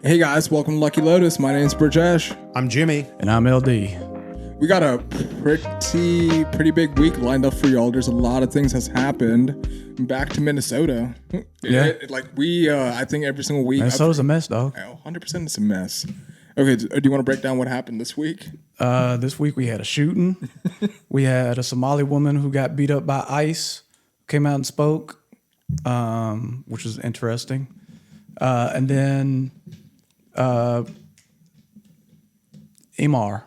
Hey guys, welcome to Lucky Lotus. My name's Brajesh. I'm Jimmy. And I'm LD. We got a pretty big week lined up for y'all. There's a lot of things has happened. Back to Minnesota. Yeah. I think every single week. Minnesota's a mess, dog. 100% it's a mess. Okay, do you want to break down what happened this week? This week we had a shooting. We had a Somali woman who got beat up by ICE, came out and spoke, which was interesting. And then Emar.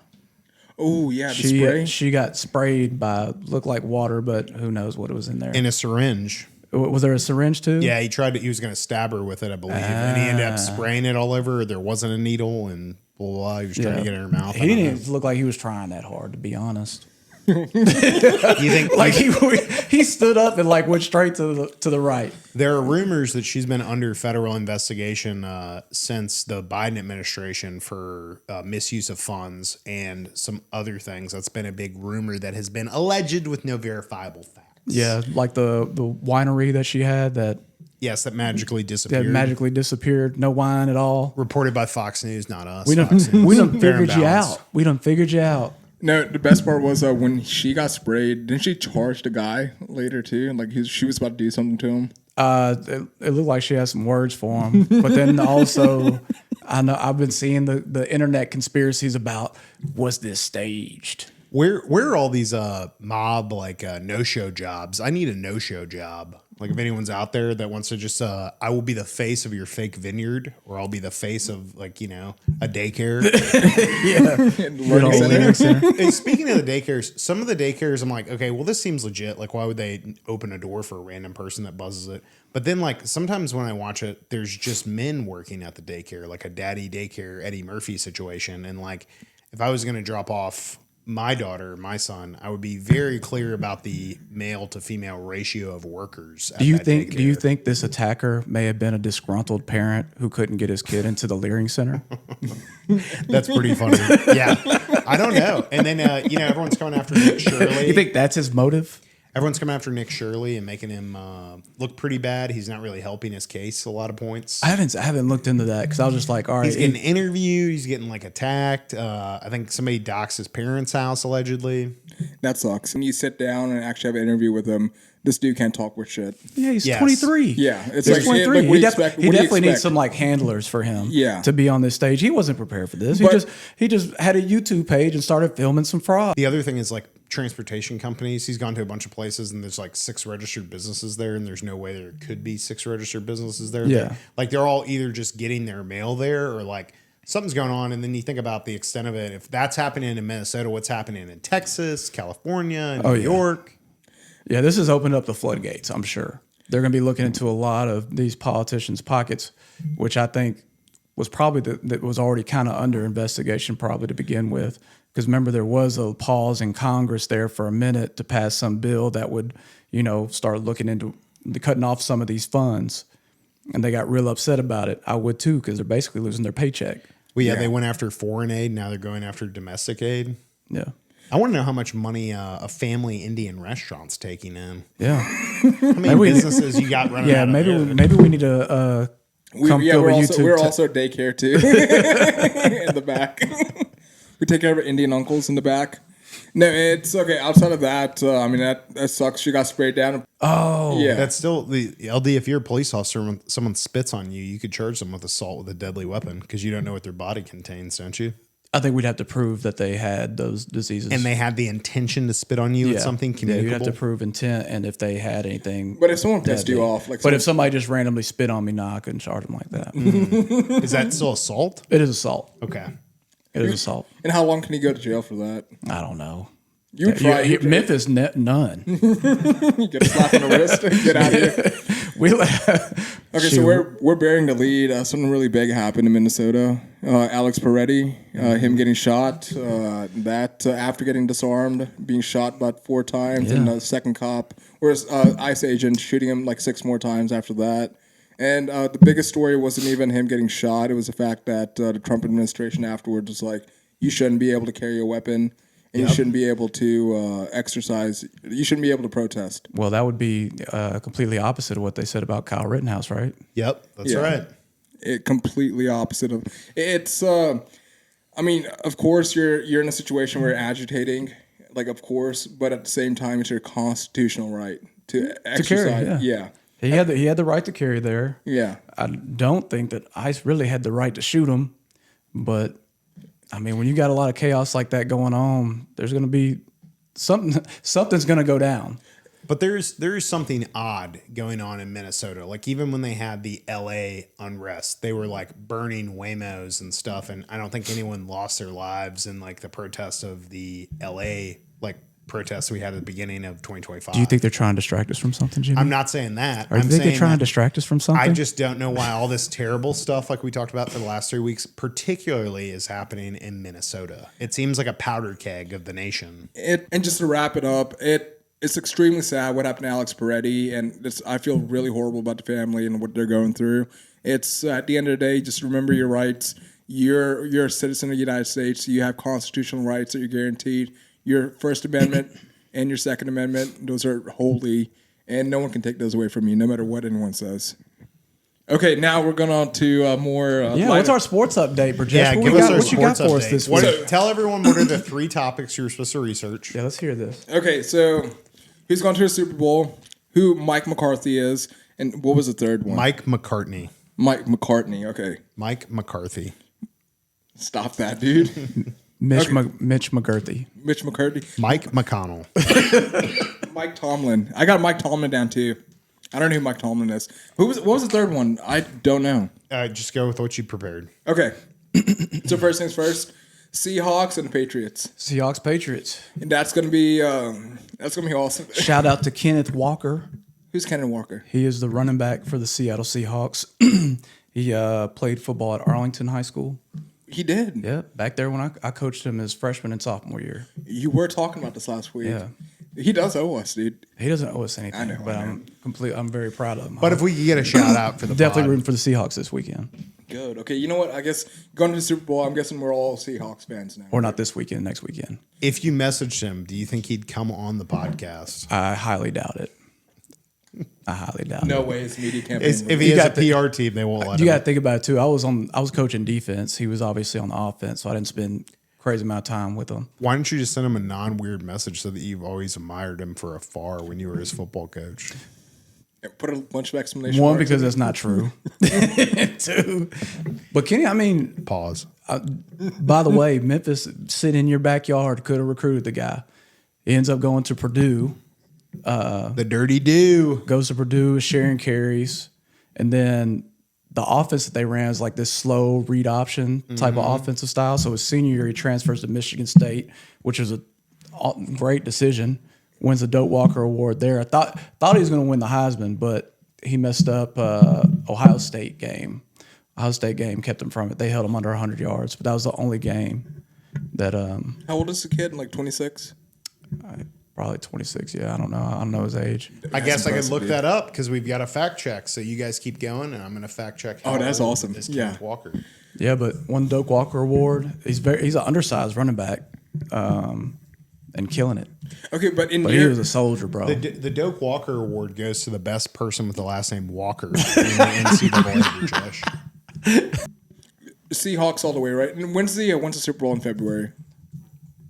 Oh, yeah, the spray. She got sprayed by, looked like water, but who knows what was in there. In a syringe. Was there a syringe too? Yeah, he was going to stab her with it, I believe. And he ended up spraying it all over. There wasn't a needle and blah, blah, blah. He was trying to get it in her mouth. He didn't even look like he was trying that hard, to be honest. You think Like he stood up and like went straight to the right. there are rumors that she's been under federal investigation since the Biden administration for misuse of funds and some other things. That's been a big rumor that has been alleged with no verifiable facts. Yeah, like the winery that she had that magically disappeared. No wine at all. Reported by Fox News, not us. We done figured you out. We done figured you out. No, the best part was when she got sprayed, didn't she charge the guy later too? Like she was about to do something to him. It looked like she had some words for him, but then also, I know I've been seeing the internet conspiracies about, was this staged? Where are all these mob no-show jobs? I need a no-show job. Like if anyone's out there that wants to just I will be the face of your fake vineyard, or I'll be the face of a daycare. Learning center. And speaking of the daycares, some of the daycares I'm like, okay, well this seems legit. Like why would they open a door for a random person that buzzes it? But then sometimes when I watch it, there's just men working at the daycare, like a daddy daycare Eddie Murphy situation. And if I was gonna drop off my daughter, my son, I would be very clear about the male to female ratio of workers. Do you think this attacker may have been a disgruntled parent who couldn't get his kid into the Leering Center? That's pretty funny. Yeah, I don't know. And then everyone's coming after Nick Shirley. You think that's his motive? Everyone's coming after Nick Shirley and making him look pretty bad. He's not really helping his case a lot of points. I haven't looked into that because I was just like, all right. He's getting interviewed. He's getting attacked. I think somebody doxed his parents' house allegedly. That sucks. When you sit down and actually have an interview with him, this dude can't talk with shit. Yeah, he's 23. Yeah, it's he's 23. He definitely needs some handlers for him. Yeah. To be on this stage. He wasn't prepared for this. He just had a YouTube page and started filming some fraud. The other thing is transportation companies. He's gone to a bunch of places and there's 6 registered businesses there, and there's no way there could be 6 registered businesses there. Yeah. They're all either just getting their mail there or something's going on. And then you think about the extent of it. If that's happening in Minnesota, what's happening in Texas, California, New York? Yeah, this has opened up the floodgates, I'm sure. They're going to be looking into a lot of these politicians' pockets, which I think was probably that was already kind of under investigation probably to begin with. Because remember, there was a pause in Congress there for a minute to pass some bill that would, start looking into cutting off some of these funds. And they got real upset about it. I would too, because they're basically losing their paycheck. Well, yeah, they went after foreign aid. Now they're going after domestic aid. Yeah. I want to know how much money a family Indian restaurant's taking in. Yeah. How many businesses you got running out of there? Maybe we need to come over YouTube. We're also daycare too in the back. We take care of our Indian uncles in the back. No, it's okay. Outside of that, that sucks. She got sprayed down. Oh, yeah. That's still the LD. If you're a police officer and someone spits on you, you could charge them with assault with a deadly weapon because you don't know what their body contains, don't you? I think we'd have to prove that they had those diseases. And they had the intention to spit on you at something communicable? Yeah, you'd have to prove intent and if they had anything. But if someone pissed you off. But if somebody just randomly spit on me, I couldn't charge them like that. Is that still assault? It is assault. Okay. It is assault. And how long can you go to jail for that? I don't know. You try. Memphis, none. You get a slap on the wrist. Get out of here. So we're bearing the lead. Something really big happened in Minnesota. Alex Peretti, him getting shot. After getting disarmed, being shot about 4 times, and the second cop, whereas ICE agent shooting him 6 more times after that. And the biggest story wasn't even him getting shot. It was the fact that the Trump administration afterwards was like, you shouldn't be able to carry a weapon. And you shouldn't be able to exercise. You shouldn't be able to protest. Well, that would be completely opposite of what they said about Kyle Rittenhouse, right? Yep, that's right. it completely opposite of it's. I mean, of course, you're in a situation where you're agitating, like of course, but at the same time, it's your constitutional right to exercise. carry, yeah. He had the right to carry there. Yeah. I don't think that ICE really had the right to shoot him, but I mean, when you got a lot of chaos like that going on, there's going to be something's going to go down. But there is something odd going on in Minnesota. Like even when they had the LA unrest, they were like burning Waymos and stuff, and I don't think anyone lost their lives in like the protest of the LA like protests we had at the beginning of 2025. Do you think they're trying to distract us from something, Jimmy? I'm not saying that. Or do you think they're trying to distract us from something? I just don't know why all this terrible stuff like we talked about for the last 3 weeks particularly is happening in Minnesota. It seems like a powder keg of the nation. And just to wrap it up, it's extremely sad what happened to Alex Peretti, and I feel really horrible about the family and what they're going through. It's at the end of the day, just remember your rights. You're a citizen of the United States. You have constitutional rights that you're guaranteed. Your First Amendment and your Second Amendment, those are holy, and no one can take those away from you, no matter what anyone says. Okay, now we're going on to more. What's our sports update, Burgess? Yeah, what give us our sports for us update. this week? Tell everyone what are the 3 topics you were supposed to research. Yeah, let's hear this. Okay, so who's gone to a Super Bowl? Who Mike McCarthy is, and what was the third one? Mike McCartney. Mike McCartney. Okay, Mike McCarthy. stop that, dude. Mitch Okay. Mitch McGurthy. Mitch McCarthy. Mike McConnell. Mike Tomlin. I got Mike Tomlin down too. I don't know who Mike Tomlin is. What was the third one? I don't know. Just go with what you prepared. Okay. So first things first, Seahawks and the Patriots. Seahawks Patriots. And that's gonna be awesome. Shout out to Kenneth Walker. Who's Kenneth Walker? He is the running back for the Seattle Seahawks. He played football at Arlington High School. He did. Yeah, back there when I coached him his freshman and sophomore year. You were talking about this last week. Yeah. He does owe us, dude. He doesn't owe us anything, I know, but I know. I'm very proud of him. But if we could get a shout out for the Definitely pod. rooting for the Seahawks this weekend. Good. Okay, you know what? I guess going to the Super Bowl, I'm guessing we're all Seahawks fans now. Or not this weekend, next weekend. If you messaged him, do you think he'd come on the podcast? I highly doubt it. I highly doubt No it. way it's media campaign. If he You has a got the- PR team, they won't let You him. got to think about it too. I was coaching defense. He was obviously on the offense, so I didn't spend crazy amount of time with him. Why don't you just send him a non-weird message so that you've always admired him for afar when you were his football coach? Put a bunch of exclamation One, marks because in that's not true. Two, but Kenny, I mean, Pause. by the way, Memphis sitting in your backyard could have recruited the guy. He ends up going to Purdue. The dirty do. Goes to Purdue, is sharing carries, and then the offense that they ran is like this slow read option type of offensive style. So his senior year, he transfers to Michigan State, which was a great decision. Wins the Doak Walker Award there. I thought he was going to win the Heisman, but he messed up Ohio State game. Ohio State game kept him from it. They held him under 100 yards, but that was the only game that How old is the kid? Like 26? probably 26. Yeah, I don't know. I don't know his age. I guess I could impressive, look dude. that up because we've got a fact check. So you guys keep going, and I'm going to fact check. Oh, that's old awesome. is Yeah. Kenneth Walker. Yeah, but won Doak Walker Award. He's an undersized running back, and killing it. Okay, but But he was a soldier, bro. The Doak Walker Award goes to the best person with the last name Walker in the NCAA, Josh. Seahawks all the way, right? And when's the Super Bowl in February?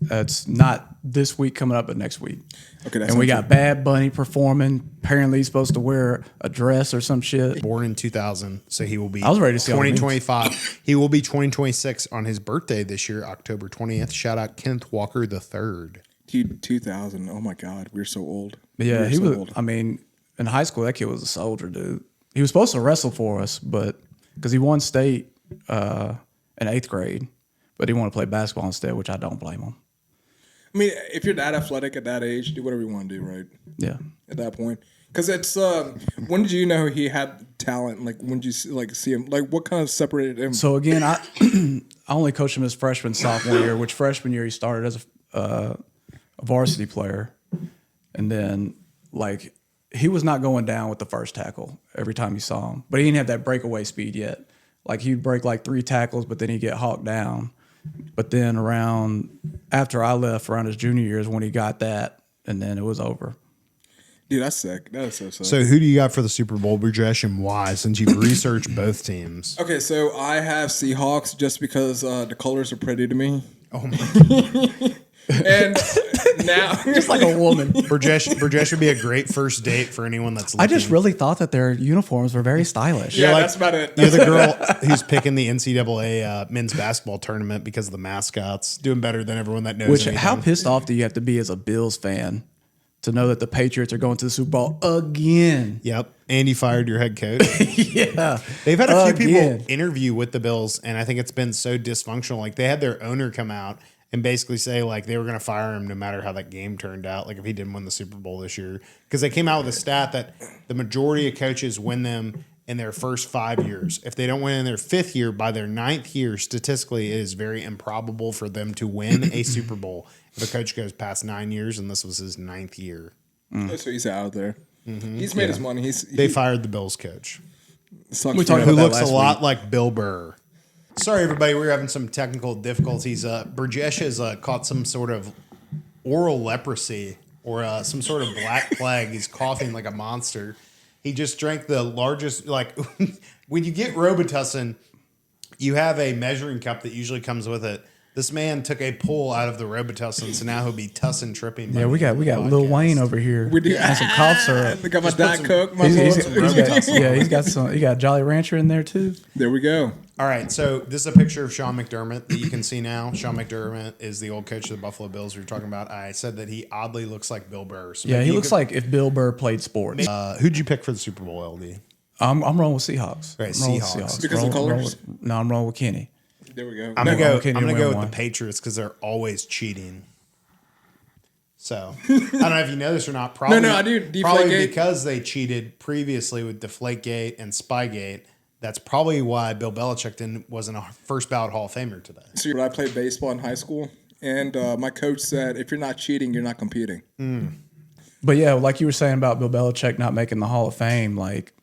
It's not this week coming up, but next week. Okay, that's And we not got Bad Bunny performing. Apparently, he's supposed to wear a dress or some shit. Born in 2000, so he will be. I was ready to see all the memes. 2025. He will be 2026 on his birthday this year, October 20th. Shout out Kenneth Walker III. Dude, 2000. Oh my God, we're so old. But yeah, We're he so was. old. I mean, in high school, that kid was a soldier, dude. He was supposed to wrestle for us, but because he won state in 8th grade, but he wanted to play basketball instead, which I don't blame him. I mean, if you're that athletic at that age, do whatever you want to do, right? Yeah. At that point, because it's when did you know he had talent? Like when did you see him? Like what kind of separated him? So again, I I only coached him his freshman, sophomore year, which freshman year he started as a varsity player. And then like he was not going down with the first tackle every time you saw him. But he didn't have that breakaway speed yet. Like he'd break like 3 tackles, but then he'd get hawked down. But then after I left around his junior year is when he got that, and then it was over. Dude, that's sick. That is so sick. So who do you got for the Super Bowl, Burjesh, and why? Since you've researched both teams. Okay, so I have Seahawks just because the colors are pretty to me. Oh my! And now, Just like a woman. Burjesh would be a great first date for anyone that's looking. I just really thought that their uniforms were very stylish. yeah, like- that's about it. You're the girl who's picking the NCAA men's basketball tournament because of the mascots, doing better than everyone that knows. Which, anything. how pissed off do you have to be as a Bills fan to know that the Patriots are going to the Super Bowl again? Yep. And you fired your head coach. Yeah. They've had a few Again. people interview with the Bills, and I think it's been so dysfunctional. Like they had their owner come out and basically say like they were going to fire him no matter how that game turned out. Like if he didn't win the Super Bowl this year, because they came out with a stat that the majority of coaches win them in their first 5 years. If they don't win in their 5th year, by their 9th year, statistically, it is very improbable for them to win a Super Bowl if a coach goes past 9 years, and this was his 9th year. So he's out there. He's made his money. They fired the Bills coach, sucks We for talked him. who about that looks a last lot week. like Bill Burr. Sorry, everybody, we're having some technical difficulties. Burjesh has caught some sort of oral leprosy or some sort of black plague. He's coughing like a monster. He just drank the largest, like, when you get Robitussin, you have a measuring cup that usually comes with it. This man took a pull out of the Robitussin, so now he'll be tussin tripping. Yeah, we got Lil Wayne over here. We do and some cough syrup. I got my Just put Diet some- Coke. My He's Molotov. got some. You got Jolly Rancher in there too. There we go. All right, so this is a picture of Sean McDermott that you can see now. Sean McDermott is the old coach of the Buffalo Bills we were talking about. I said that he oddly looks like Bill Burr. So Yeah, maybe he you looks could- like if Bill Burr played sports. Who'd you pick for the Super Bowl, LD? I'm rolling with Seahawks. Right, I'm rolling with Seahawks. Because of Rolling colors? no, I'm rolling with Kenny. There we go. I'm gonna No, go. okay, I'm gonna you go win with one. the Patriots because they're always cheating. So I don't know if you know this or not. Probably, No, I do. Probably Deflategate. because they cheated previously with Deflategate and Spygate. That's probably why Bill Belichick wasn't a first ballot Hall of Famer today. So I played baseball in high school, and my coach said, if you're not cheating, you're not competing. But yeah, like you were saying about Bill Belichick not making the Hall of Fame, like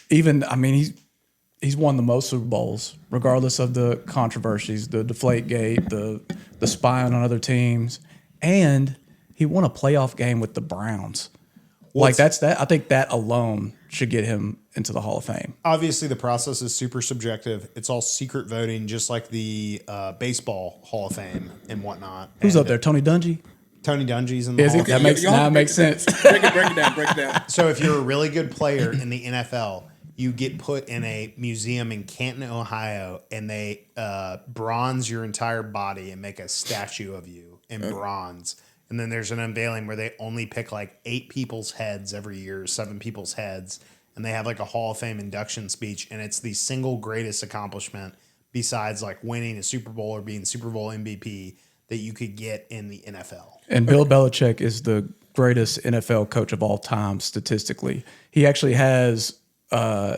he's won the most Super Bowls, regardless of the controversies, the Deflategate, the spying on other teams, and he won a playoff game with the Browns. I think that alone should get him into the Hall of Fame. Obviously, the process is super subjective. It's all secret voting, just like the baseball Hall of Fame and whatnot. Who's And up there? Tony Dungy? Tony Dungy's in the Is Hall he? of That Fame. makes Y'all have now to makes sense. break it down. So if you're a really good player in the NFL, you get put in a museum in Canton, Ohio, and they bronze your entire body and make a statue of you in bronze. And then there's an unveiling where they only pick like 8 people's heads every year, 7 people's heads, and they have like a Hall of Fame induction speech, and it's the single greatest accomplishment besides like winning a Super Bowl or being Super Bowl MVP that you could get in the NFL. And Bill Belichick is the greatest NFL coach of all time statistically. He actually has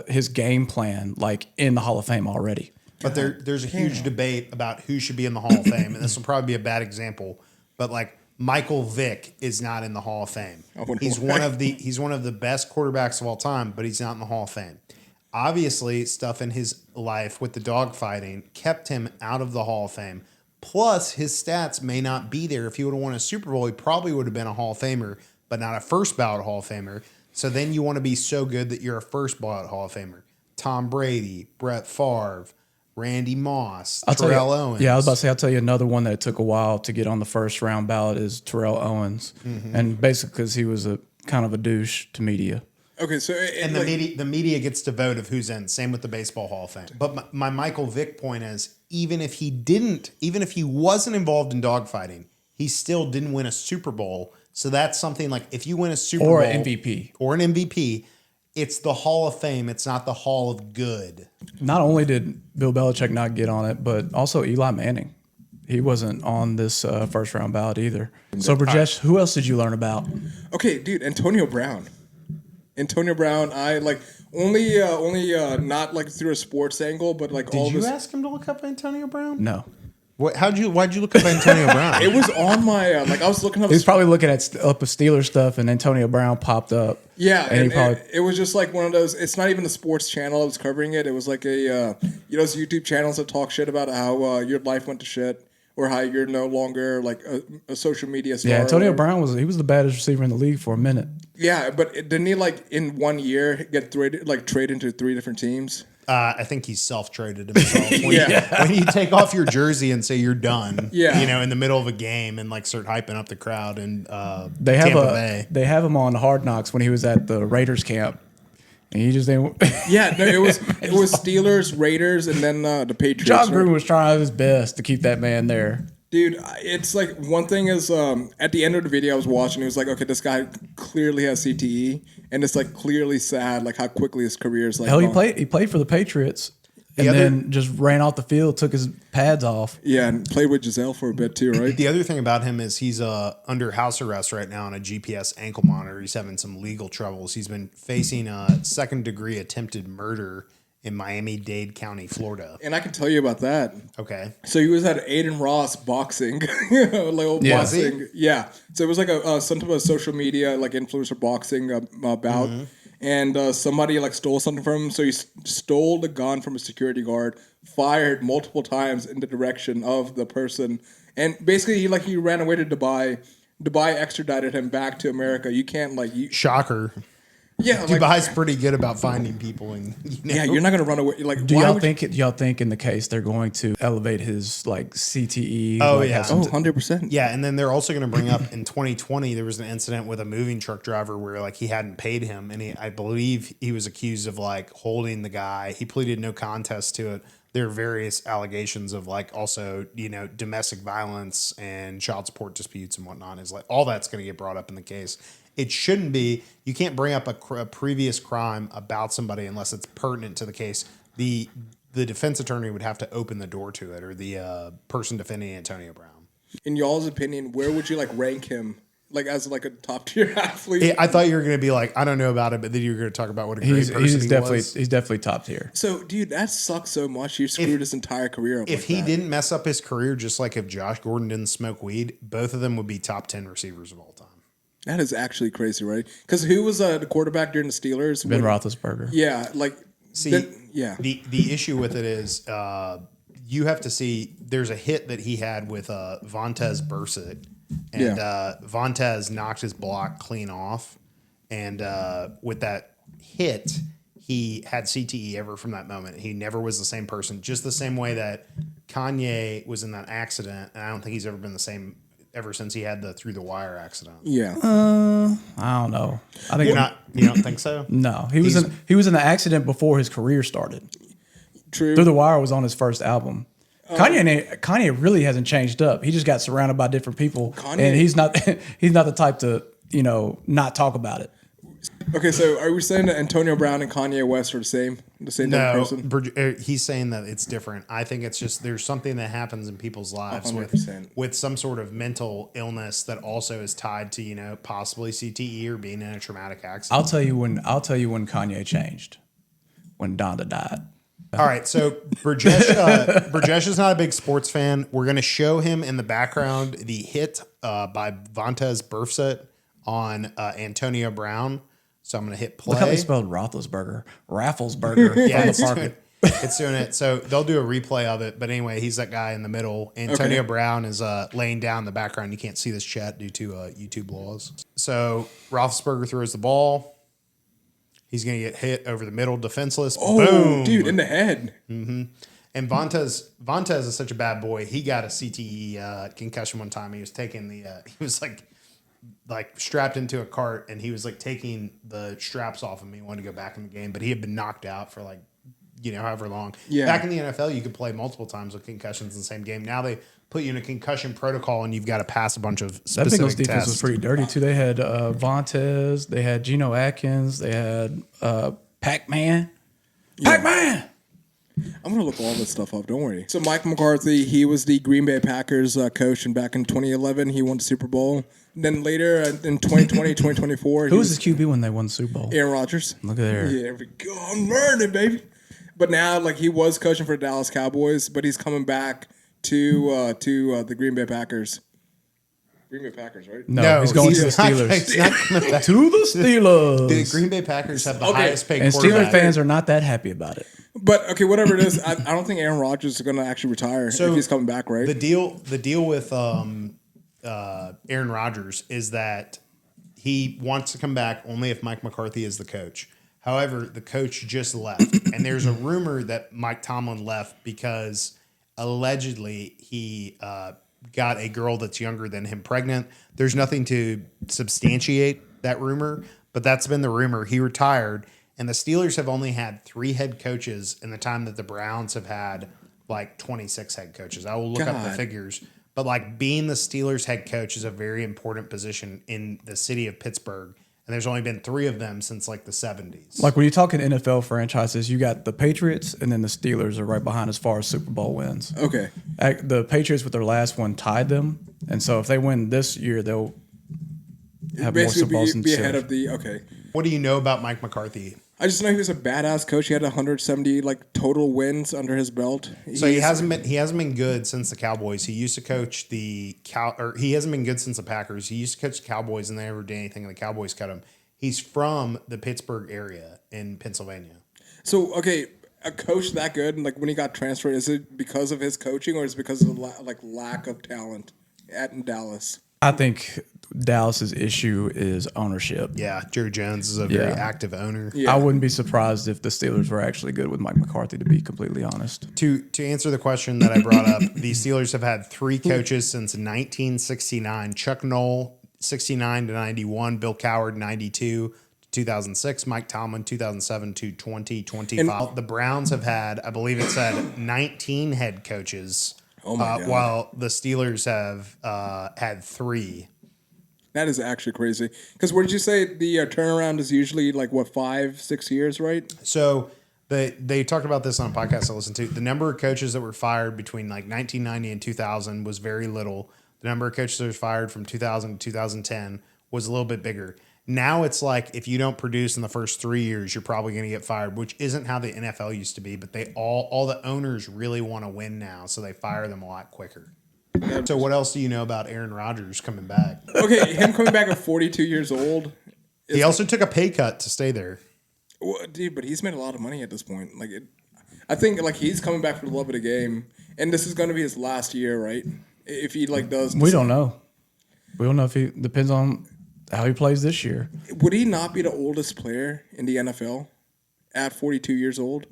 his game plan like in the Hall of Fame already. But there's a huge debate about who should be in the Hall of Fame, and this will probably be a bad example, but like Michael Vick is not in the Hall of Fame. He's one of the best quarterbacks of all time, but he's not in the Hall of Fame. Obviously, stuff in his life with the dogfighting kept him out of the Hall of Fame. Plus, his stats may not be there. If he would have won a Super Bowl, he probably would have been a Hall of Famer, but not a first ballot Hall of Famer. So then you want to be so good that you're a first ballot Hall of Famer. Tom Brady, Brett Favre, Randy Moss, Terrell Owens. Yeah, I was about to say, I'll tell you another one that took a while to get on the first round ballot is Terrell Owens. And basically because he was a kind of a douche to media. Okay, so And the media gets to vote of who's in. Same with the Baseball Hall of Fame. But my Michael Vick point is, even if he wasn't involved in dogfighting, he still didn't win a Super Bowl. So that's something like if you win a Super Bowl Or an MVP. or an MVP, it's the Hall of Fame. It's not the Hall of Good. Not only did Bill Belichick not get on it, but also Eli Manning. He wasn't on this first round ballot either. So, Burjesh, who else did you learn about? okay, dude, Antonio Brown. I like only not like through a sports angle, but like all Did you this. ask him to look up Antonio Brown? No. Why'd you look up Antonio Brown? It was on my like I was looking up. He was probably looking at up a Steelers stuff, and Antonio Brown popped up. Yeah, and and he probably it was just like one of those. It's not even a sports channel that was covering it. It was like a those YouTube channels that talk shit about how your life went to shit. or how you're no longer like a social media star. Yeah, Antonio Brown was the baddest receiver in the league for a minute. Yeah, but didn't he like in 1 year get traded into 3 different teams? I think he's self-traded himself. When you take off your jersey and say you're done, in the middle of a game and like start hyping up the crowd and They Tampa Bay. They have him on Hard Knocks when he was at the Raiders camp, and he just didn't. Yeah, no, it was Steelers, Raiders, and then the Patriots. John Gruden was trying his best to keep that man there. Dude, it's like one thing is at the end of the video I was watching, it was like, okay, this guy clearly has CTE, and it's like clearly sad, like how quickly his career is like. Hell, he played for the Patriots, and then just ran off the field, took his pads off. Yeah, and played with Giselle for a bit too, right? The other thing about him is he's under house arrest right now on a GPS ankle monitor. He's having some legal troubles. He's been facing a second-degree attempted murder in Miami-Dade County, Florida. And I can tell you about that. Okay. So he was at Aiden Ross boxing, boxing. Yeah. So it was like some type of social media, like influencer boxing bout. And somebody like stole something from him. So he stole the gun from a security guard, fired multiple times in the direction of the person. And basically he ran away to Dubai. Dubai extradited him back to America. You can't Shocker. Yeah, Dubai's pretty good about finding people, and yeah, you're not gonna run away. Like, do y'all think in the case they're going to elevate his like CTE? Oh yeah, 100%. Yeah, and then they're also going to bring up in 2020 there was an incident with a moving truck driver where like he hadn't paid him, and I believe he was accused of like holding the guy. He pleaded no contest to it. There are various allegations of like also domestic violence and child support disputes and whatnot. Is like all that's going to get brought up in the case. It shouldn't be. You can't bring up a previous crime about somebody unless it's pertinent to the case. The defense attorney would have to open the door to it, or the person defending Antonio Brown. In y'all's opinion, where would you like rank him? Like as like a top tier athlete? I thought you were going to be like, I don't know about it, but then you were going to talk about what a great person he was. He's definitely top tier. So, dude, that sucks so much. You screwed his entire career up. If he didn't mess up his career, just like if Josh Gordon didn't smoke weed, both of them would be top 10 receivers of all time. That is actually crazy, right? Because who was the quarterback during the Steelers? Ben Roethlisberger. Yeah, like The issue with it is you have to see. There's a hit that he had with Vontez Burfict, and Vontez knocked his block clean off, and with that hit, he had CTE ever from that moment. He never was the same person. Just the same way that Kanye was in that accident, and I don't think he's ever been the same ever since he had the through the wire accident. Yeah. I don't know. I think you don't think so? No, he was in the accident before his career started. True. Through the Wire was on his first album. Kanye really hasn't changed up. He just got surrounded by different people, and he's not the type to not talk about it. Okay, so are we saying that Antonio Brown and Kanye West are the same person? He's saying that it's different. I think it's just there's something that happens in people's lives with some sort of mental illness that also is tied to possibly CTE or being in a traumatic accident. I'll tell you when Kanye changed, when Donda died. All right, so Burjesh is not a big sports fan. We're going to show him in the background the hit by Vontez Burfict on Antonio Brown. So I'm going to hit play. Look how they spelled Roethlisberger. Rafflesburger. Yeah, it's doing it. So they'll do a replay of it. But anyway, he's that guy in the middle. Antonio Brown is laying down in the background. You can't see this chat due to YouTube laws. So Roethlisberger throws the ball. He's going to get hit over the middle, defenseless. Oh, boom. Dude, in the head. Mm-hmm. And Vontez is such a bad boy. He got a CTE concussion one time. He was taking he was like strapped into a cart, and he was like taking the straps off of me. He wanted to go back in the game, but he had been knocked out for however long. Yeah. Back in the NFL, you could play multiple times with concussions in the same game. Now they put you in a concussion protocol, and you've got to pass a bunch of specific that Bengals defense tests. Was pretty dirty too. They had Vontez, they had Geno Atkins, they had Pac-Man. Yeah. Pac-Man. I'm going to look all this stuff up. Don't worry. So Mike McCarthy, he was the Green Bay Packers coach, and back in 2011, he won the Super Bowl. Then later in 2020, 2024. Who was his QB when they won the Super Bowl? Aaron Rodgers. Look at there. Yeah, there we go. I'm learning, baby. But now, he was coaching for the Dallas Cowboys, but he's coming back to the Green Bay Packers. Green Bay Packers, right? No, he's going to the not- Steelers. he's not coming back. To the Steelers. The Green Bay Packers have the Okay. highest paid And quarterback. Steelers fans are not that happy about it. But okay, whatever it is, I don't think Aaron Rodgers is going to actually retire if he's coming back, right? The deal with Aaron Rodgers is that he wants to come back only if Mike McCarthy is the coach. However, the coach just left, and there's a rumor that Mike Tomlin left because allegedly he got a girl that's younger than him pregnant. There's nothing to substantiate that rumor, but that's been the rumor. He retired, and the Steelers have only had 3 head coaches in the time that the Browns have had like 26 head coaches. I will look up the God. figures. But like being the Steelers head coach is a very important position in the city of Pittsburgh. And there's only been 3 of them since like the 70s. Like when you're talking NFL franchises, you got the Patriots and then the Steelers are right behind as far as Super Bowl wins. Okay. The Patriots with their last one tied them. And so if they win this year, they'll have more Super Bowls than be ahead Steelers. of the okay. What do you know about Mike McCarthy? I just know he was a badass coach. He had 170 like total wins under his belt. So he hasn't been good since the Cowboys. He used to coach he hasn't been good since the Packers. He used to coach the Cowboys and they never did anything and the Cowboys cut him. He's from the Pittsburgh area in Pennsylvania. So okay, a coach that good, like when he got transferred, is it because of his coaching or is it because of the lack of talent in Dallas? I think Dallas's issue is ownership. Yeah, Jerry Jones is a very active owner. Yeah. I wouldn't be surprised if the Steelers were actually good with Mike McCarthy, to be completely honest. To answer the question that I brought up, the Steelers have had 3 coaches since 1969. Chuck Noll, 69 to 91. Bill Coward, 92 to 2006. Mike Tomlin, 2007 to 2025. The Browns have had, I believe it said, 19 head coaches. Oh my God. While the Steelers have had 3. That is actually crazy. Because what did you say? The turnaround is usually like, 5-6 years, right? So they talked about this on a podcast I listened to. The number of coaches that were fired between like 1990 and 2000 was very little. The number of coaches that were fired from 2000 to 2010 was a little bit bigger. Now it's like if you don't produce in the first 3 years, you're probably going to get fired, which isn't how the NFL used to be. But they all the owners really want to win now, so they fire them a lot quicker. So what else do you know about Aaron Rodgers coming back? Okay, him coming back at 42 years old. He also took a pay cut to stay there. Well, dude, but he's made a lot of money at this point. I think he's coming back for the love of the game, and this is going to be his last year, right? If he does, We don't know. We don't know if he depends on how he plays this year. Would he not be the oldest player in the NFL at 42 years old?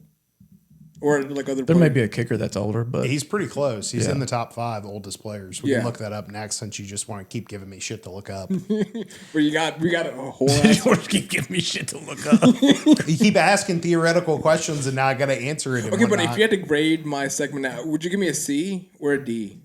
Or like other There players? may be a kicker that's older, but He's pretty close. He's Yeah. in the top 5 oldest players. We Yeah. can look that up next since you just want to keep giving me shit to look up. Where we got a whole ass. you keep giving me shit to look up. You keep asking theoretical questions and now I got to answer it. And Okay, but whatnot. if you had to grade my segment now, would you give me a C or a D?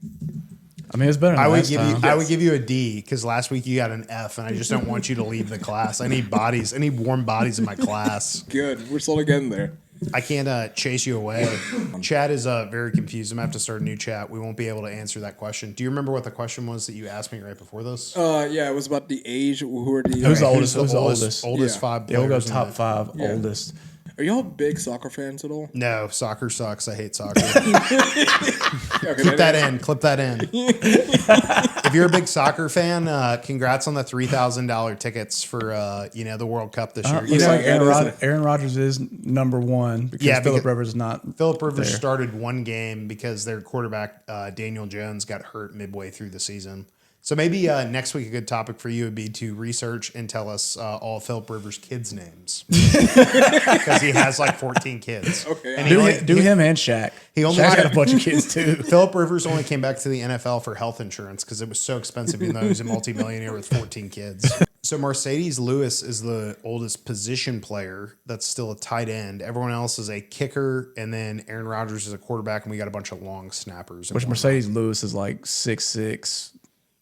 I mean, it's better than I would last give time. you I would give you a D because last week you got an F and I just don't want you to leave the class. I need bodies. I need warm bodies in my class. Good. We're slowly getting there. I can't chase you away. Chat is very confused. I'm going to have to start a new chat. We won't be able to answer that question. Do you remember what the question was that you asked me right before this? Yeah, it was about the age. Who are the Who's the oldest? Who's the oldest? Oldest Yeah. 5 Yeah, we'll go players in top the- 5 Yeah. oldest. Are y'all big soccer fans at all? No, soccer sucks. I hate soccer. Okay, Clip that in. Clip that in. If you're a big soccer fan, congrats on the $3,000 tickets for the World Cup this year. Looks like that is Aaron Rodgers is number 1 because Yeah, Philip because- Rivers is not. Philip Rivers there. started one game because their quarterback Daniel Jones got hurt midway through the season. So maybe next week a good topic for you would be to research and tell us all Philip Rivers' kids' names because he has like 14 kids. Okay, and Do him and Shaq. he only Shaq's got- got a bunch of kids too. Philip Rivers only came back to the NFL for health insurance because it was so expensive, even though he was a multimillionaire with 14 kids. So Mercedes Lewis is the oldest position player that's still a tight end. Everyone else is a kicker, and then Aaron Rodgers is a quarterback, and we got a bunch of long snappers. Which Mercedes Lewis is like 6'6",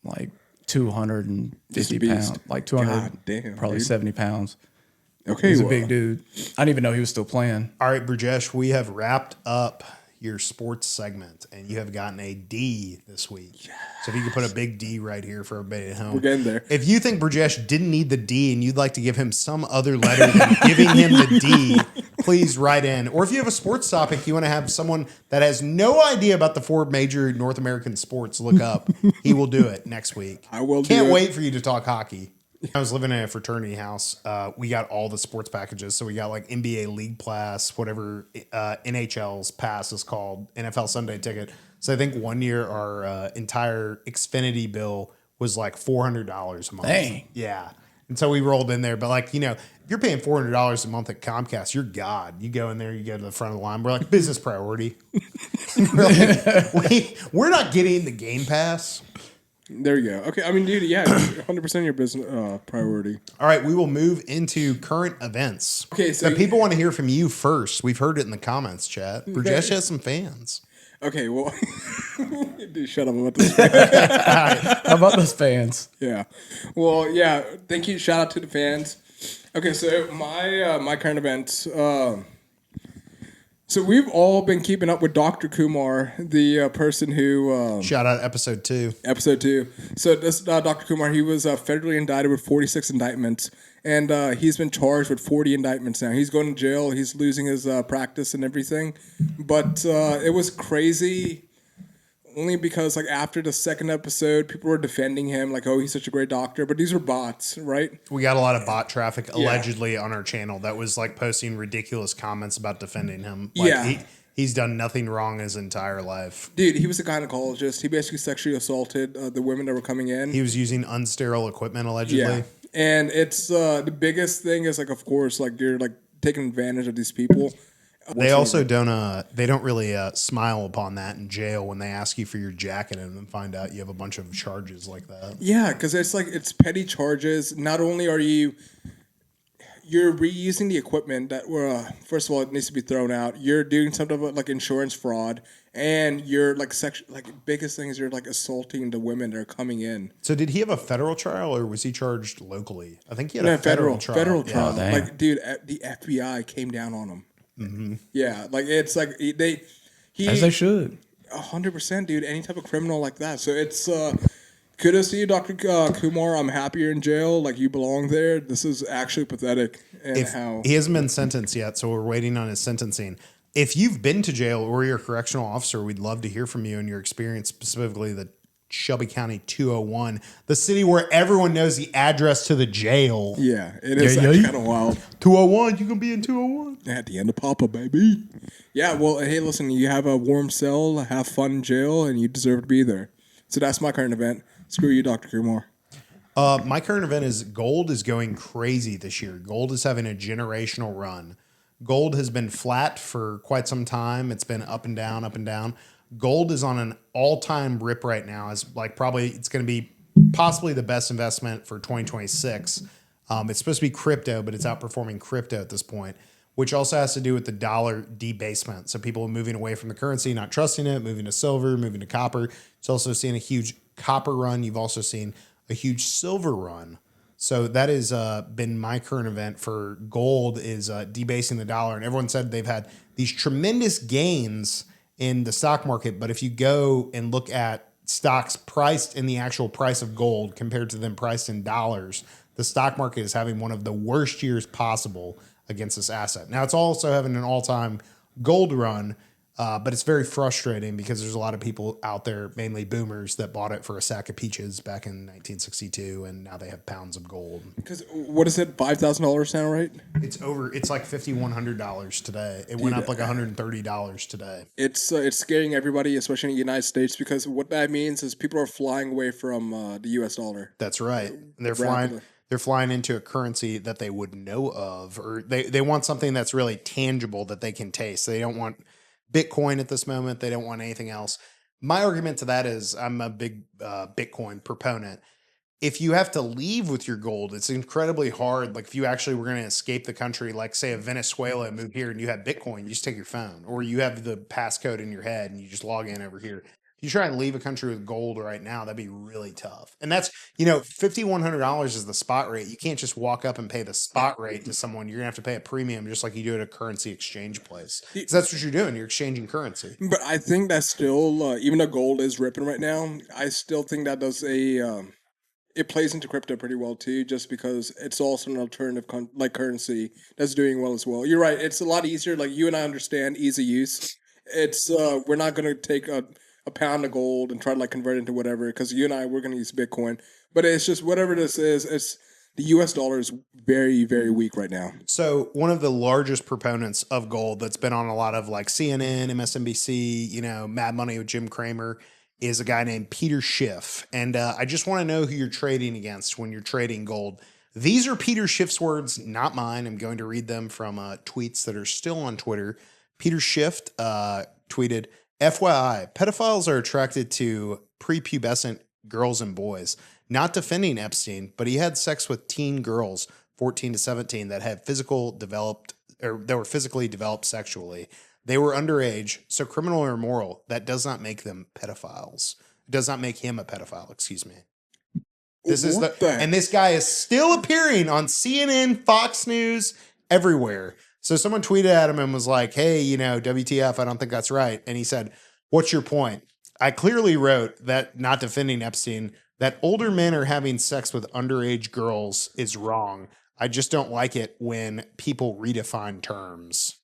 like 250 Just a beast. pounds, like 200, God damn, probably dude. 70 pounds. Okay, He's a well, big dude. I didn't even know he was still playing. All right, Burjesh, we have wrapped up your sports segment, and you have gotten a D this week. Yes. So if you could put a big D right here for everybody at home. We're getting there. If you think Brajesh didn't need the D and you'd like to give him some other letter than giving him the D, please write in. Or if you have a sports topic you want to have someone that has no idea about the 4 major North American sports look up, he will do it next week. I will. Can't wait for you to talk hockey. I was living in a fraternity house. We got all the sports packages. So we got like NBA League Pass, whatever NHL's pass is called, NFL Sunday Ticket. So I think one year our entire Xfinity bill was like $400 a month. Dang. Yeah. And so we rolled in there. But like, you know, if you're paying $400 a month at Comcast, you're God. You go in there, you go to the front of the line. We're like, business priority. we're not getting the Game Pass. There you go. Okay, I mean, dude, yeah, 100% your business priority. All right, we will move into current events. Okay, so people want to hear from you first. We've heard it in the comments, chat. Brajesh has some fans. Okay, well, dude, shut up about this. How about those fans? Yeah, well, yeah. Thank you. Shout out to the fans. Okay, so my current events. So we've all been keeping up with Dr. Kumar, the person who... Shout out episode 2. Episode 2. So this Dr. Kumar, he was federally indicted with 46 indictments, and he's been charged with 40 indictments now. He's going to jail. He's losing his practice and everything. But it was crazy only because like after the second episode, people were defending him like, oh, he's such a great doctor. But these were bots, right? We got a lot of bot traffic allegedly on our channel that was like posting ridiculous comments about defending him. Like, he's done nothing wrong his entire life. Dude, he was a gynecologist. He basically sexually assaulted the women that were coming in. He was using unsterile equipment allegedly. Yeah. And it's the biggest thing is like, of course, like you're like taking advantage of these people. They also don't really smile upon that in jail when they ask you for your jacket and then find out you have a bunch of charges like that. Yeah, because it's petty charges. Not only are you're reusing the equipment that first of all, it needs to be thrown out. You're doing something about like insurance fraud, and you're like biggest thing is you're like assaulting the women that are coming in. So did he have a federal trial or was he charged locally? I think he had a federal trial. Federal trial. Yeah, like, dude, the FBI came down on him. Mm-hmm. Yeah, like it's like As they should. 100%, dude. Any type of criminal like that. So it's kudos to you, Dr. Kumar. I'm happy you're in jail. Like you belong there. This is actually pathetic. And he hasn't been sentenced yet, so we're waiting on his sentencing. If you've been to jail or you're a correctional officer, we'd love to hear from you and your experience, specifically the Shelby County 201, the city where everyone knows the address to the jail. Yeah, it is kind of wild. 201, you can be in 201. At the end of Papa, baby. Yeah, well, hey, listen, you have a warm cell, have fun in jail, and you deserve to be there. So that's my current event. Screw you, Dr. Kumar. My current event is gold is going crazy this year. Gold is having a generational run. Gold has been flat for quite some time. It's been up and down, up and down. Gold is on an all-time rip right now. It's going to be possibly the best investment for 2026. It's supposed to be crypto, but it's outperforming crypto at this point, which also has to do with the dollar debasement. So people are moving away from the currency, not trusting it, moving to silver, moving to copper. It's also seen a huge copper run. You've also seen a huge silver run. So that has been my current event for gold is debasing the dollar. And everyone said they've had these tremendous gains in the stock market, but if you go and look at stocks priced in the actual price of gold compared to them priced in dollars, the stock market is having one of the worst years possible against this asset. Now, it's also having an all-time gold run, but it's very frustrating because there's a lot of people out there, mainly boomers, that bought it for a sack of peaches back in 1962, and now they have pounds of gold. Because what is it, $5,000 now, right? It's like $5,100 today. It went up like $130 today. It's scaring everybody, especially in the United States, because what that means is people are flying away from the U.S. dollar. That's right. And they're flying into a currency that they would know of, or they want something that's really tangible that they can taste. They don't want Bitcoin at this moment. They don't want anything else. My argument to that is I'm a big Bitcoin proponent. If you have to leave with your gold, it's incredibly hard. Like if you actually were going to escape the country, like say a Venezuela and move here and you have Bitcoin, you just take your phone or you have the passcode in your head and you just log in over here. You try and leave a country with gold right now, that'd be really tough. And that's, $5,100 is the spot rate. You can't just walk up and pay the spot rate to someone. You're going to have to pay a premium just like you do at a currency exchange place. Because that's what you're doing. You're exchanging currency. But I think that's still, even though gold is ripping right now, I still think that does it plays into crypto pretty well too, just because it's also an alternative currency that's doing well as well. You're right. It's a lot easier. Like you and I understand easy use. It's we're not going to take a pound of gold and try to convert it into whatever, because you and I, we're going to use Bitcoin. But it's just whatever this is, it's the US dollar is very, very weak right now. So one of the largest proponents of gold that's been on a lot of CNN, MSNBC, Mad Money with Jim Cramer is a guy named Peter Schiff. And I just want to know who you're trading against when you're trading gold. These are Peter Schiff's words, not mine. I'm going to read them from tweets that are still on Twitter. Peter Schiff tweeted, FYI, pedophiles are attracted to prepubescent girls and boys. Not defending Epstein, but he had sex with teen girls, 14 to 17, that were physically developed sexually. They were underage, so criminal or immoral, that does not make them pedophiles. It does not make him a pedophile, excuse me. And this guy is still appearing on CNN, Fox News, everywhere. So someone tweeted at him and was like, hey, WTF, I don't think that's right. And he said, what's your point? I clearly wrote that, not defending Epstein, that older men are having sex with underage girls is wrong. I just don't like it when people redefine terms.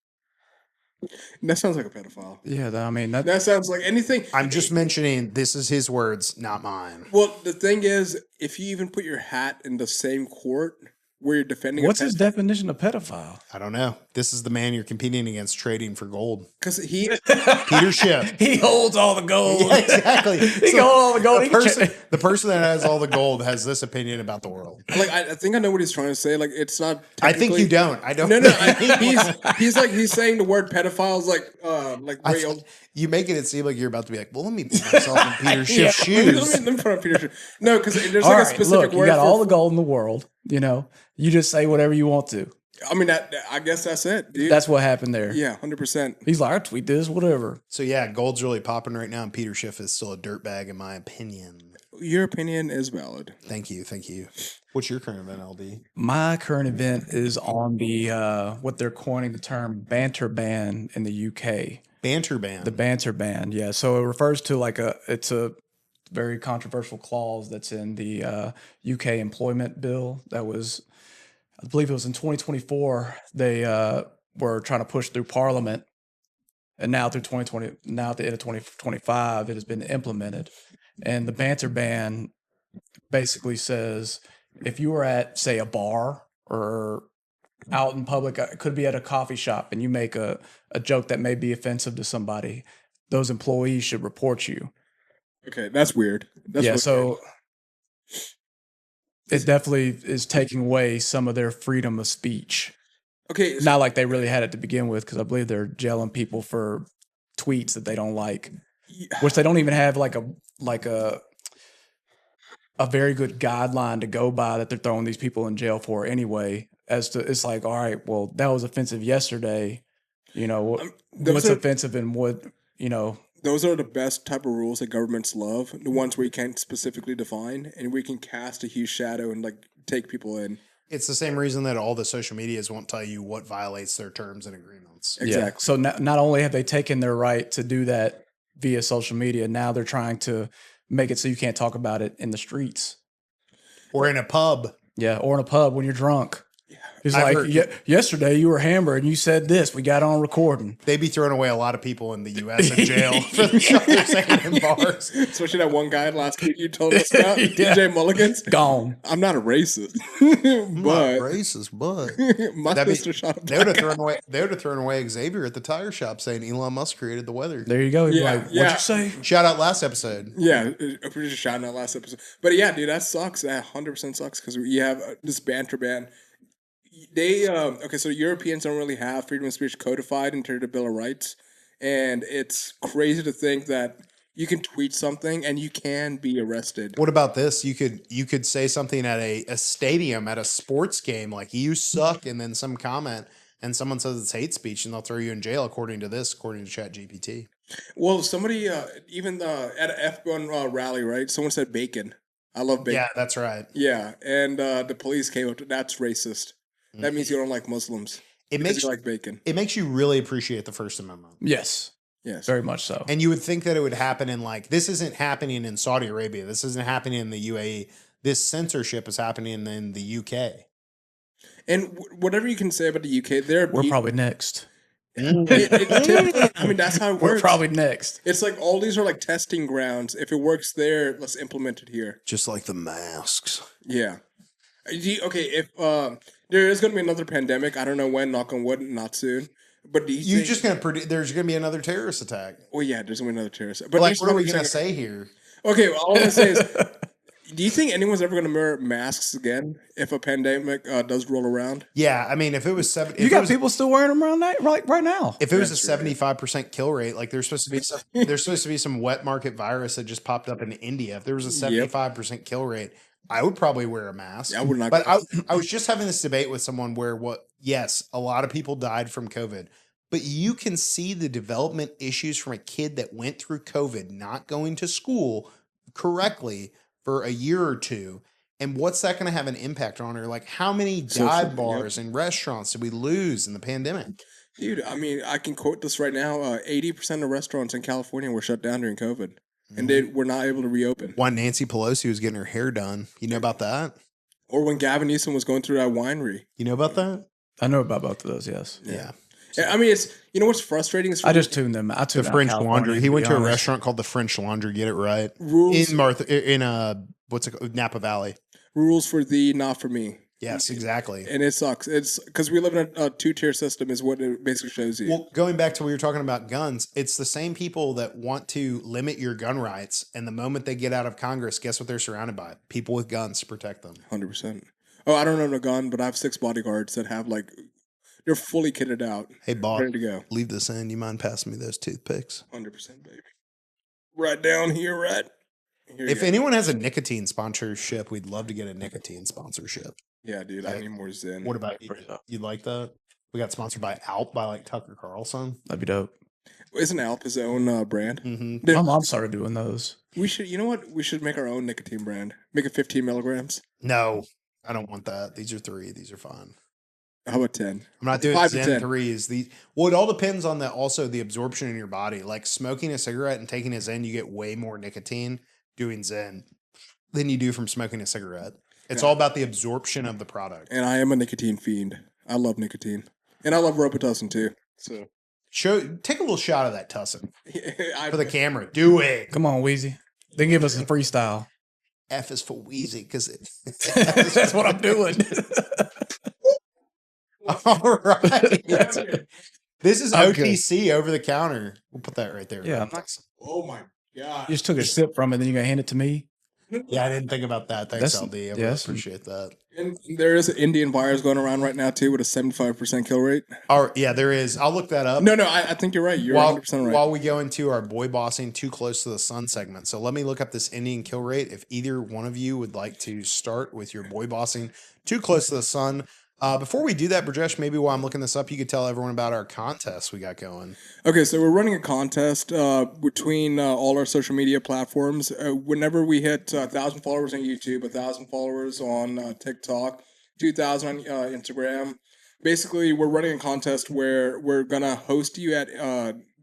That sounds like a pedophile. Yeah, that sounds like anything. I'm just mentioning this is his words, not mine. Well, the thing is, if you even put your hat in the same court where you're defending, what's his definition of pedophile? I don't know. This is the man you're competing against trading for gold. Because Peter Schiff. He holds all the gold. Yeah, exactly. He holds all the gold. The person that has all the gold has this opinion about the world. I think I know what he's trying to say. It's not. I think you don't. I don't. No. He's saying the word pedophile is old. You making it seem like you're about to be like, well, let me put myself in Peter Schiff's shoes. Let me put on Peter Schiff. No, because there's a specific word. You got all the gold in the world. You just say whatever you want to. I mean, I guess that's it, dude. That's what happened there. Yeah, 100%. He's like, I tweet this, whatever. So yeah, gold's really popping right now, and Peter Schiff is still a dirtbag in my opinion. Your opinion is valid. Thank you. What's your current event, LD? My current event is on the what they're coining the term banter ban in the UK. Banter ban. The banter ban, yeah. So it refers to it's a very controversial clause that's in the UK employment bill that was, I believe it was in 2024. They were trying to push through Parliament, and now through 2020, now at the end of 2025, it has been implemented. And the banter ban basically says if you are at, say, a bar or out in public, it could be at a coffee shop, and you make a joke that may be offensive to somebody, those employees should report you. Okay, that's weird. So it definitely is taking away some of their freedom of speech. Okay. Not like they really had it to begin with, because I believe they're jailing people for tweets that they don't like, which they don't even have a very good guideline to go by that they're throwing these people in jail for anyway. It's like, all right, well, that was offensive yesterday. What's offensive and what, Those are the best type of rules that governments love. The ones where you can't specifically define and we can cast a huge shadow and take people in. It's the same reason that all the social medias won't tell you what violates their terms and agreements. Exactly. Yeah. So not only have they taken their right to do that via social media, now they're trying to make it so you can't talk about it in the streets. Or in a pub. Yeah, or in a pub when you're drunk. He's I've like, heard- yesterday you were hammered and you said this. We got on recording. They'd be throwing away a lot of people in the U.S. in jail for the stuff they're saying in bars. Especially that one guy last week you told us about, DJ Mulligan's. Gone. I'm not a racist, Not racist, but my That'd be- sister shot a they would black have guy. thrown away. They would have thrown away Xavier at the tire shop saying Elon Musk created the weather. There you go. He'd be Yeah, like, what'd yeah. you say? Shout out last episode. Yeah, I'm pretty sure shouting out last episode. But yeah, dude, that sucks. That 100% sucks because you have this banter ban. They so Europeans don't really have freedom of speech codified into the Bill of Rights, and it's crazy to think that you can tweet something and you can be arrested. What about this? You could say something at a stadium at a sports game like "you suck," and then some comment, and someone says it's hate speech, and they'll throw you in jail according to ChatGPT. Well, somebody even at an F1 rally, right? Someone said bacon. I love bacon. Yeah, that's right. Yeah, and the police came up to that's racist. That means you don't like Muslims It because makes you like bacon. it makes you really appreciate the First Amendment. Yes, Yes. very much so. And you would think that it would happen in like this isn't happening in Saudi Arabia. This isn't happening in the UAE. This censorship is happening in the UK. And whatever you can say about the UK, We're probably next. it's typically, I mean, that's how it We're works. probably next. It's like all these are like testing grounds. If it works there, let's implement it here. Just like the masks. Yeah. Okay, if there is going to be another pandemic, I don't know when. Knock on wood, not soon. But do you You're think, just gonna there's gonna be another terrorist attack. well, yeah, there's going to be another terrorist. But Like, do you what are we think- gonna say here? Okay, well, all I'm going to say is, do you think anyone's ever going to wear masks again if a pandemic does roll around? Yeah, I mean, if it was You got people still wearing them around right now. If it was That's a 75% kill rate, like there's supposed to be some wet market virus that just popped up in India. If there was a 75% kill rate, I would probably wear a mask. Yeah, I would not. But I was just having this debate with someone where yes, a lot of people died from COVID, but you can see the development issues from a kid that went through COVID, not going to school correctly for a year or two. And what's that going to have an impact on her? Like, how many dive bars and restaurants did we lose in the pandemic? Dude, I mean, I can quote this right now. 80% of restaurants in California were shut down during COVID, and they were not able to reopen. When Nancy Pelosi was getting her hair done. You know about that? Or when Gavin Newsom was going through that winery. You know about that? I know about both of those. Yes. Yeah. I mean, it's what's frustrating is I just tuned them. I tuned The out French California, Laundry. He to went be to a honest. restaurant called the French Laundry. Get it right. rules What's it called? Napa Valley. rules for thee, not for me. Yes, exactly. And it sucks. It's because we live in a two-tier system is what it basically shows you. Well, going back to what you were talking about guns, it's the same people that want to limit your gun rights, and the moment they get out of Congress, guess what they're surrounded by? People with guns to protect them. 100%. Oh, I don't own a gun, but I have 6 bodyguards that have they're fully kitted out, Hey, Bob, ready to go. leave this in. You mind passing me those toothpicks? 100%, baby. Right down here, right? Here you If go. anyone has a nicotine sponsorship, we'd love to get a nicotine sponsorship. Yeah, dude, I need more Zen. What about you? You like that? We got sponsored by Alp by like Tucker Carlson. That'd be dope. Isn't Alp his own brand? Mm-hmm. Dude, My mom started doing those. we should, you know what? We should make our own nicotine brand. Make it 15 milligrams. No, I don't want that. These are 3. These are fine. How about 10? I'm not doing 5 to Zen 10. 3s. Well, it all depends on the absorption in your body. Like smoking a cigarette and taking a Zen, you get way more nicotine doing Zen than you do from smoking a cigarette. It's all about the absorption of the product. And I am a nicotine fiend. I love nicotine. And I love Robitussin too. So Take a little shot of that tussin I, for the camera. Do it. Come on, Wheezy. Then give us a freestyle. F is for Wheezy because That's what I'm doing. All right. This is I'm good. OTC over the counter. We'll put that right there. Yeah, I'm not, oh my God. you just took a sip from it, then you're gonna hand it to me. Yeah, I didn't think about that. Thanks, That's- LD. I really yes. appreciate that. And there is an Indian virus going around right now too with a 75% kill rate. Yeah, there is. I'll look that up. No, I think you're right. You're 100% right. While we go into our boy bossing too close to the sun segment. So let me look up this Indian kill rate. If either one of you would like to start with your boy bossing too close to the sun. Before we do that, Brajesh, maybe while I'm looking this up, you could tell everyone about our contest we got going. Okay, so we're running a contest between all our social media platforms. Whenever we hit 1,000 followers on YouTube, 1,000 followers on TikTok, 2,000 on Instagram, basically we're running a contest where we're going to host you at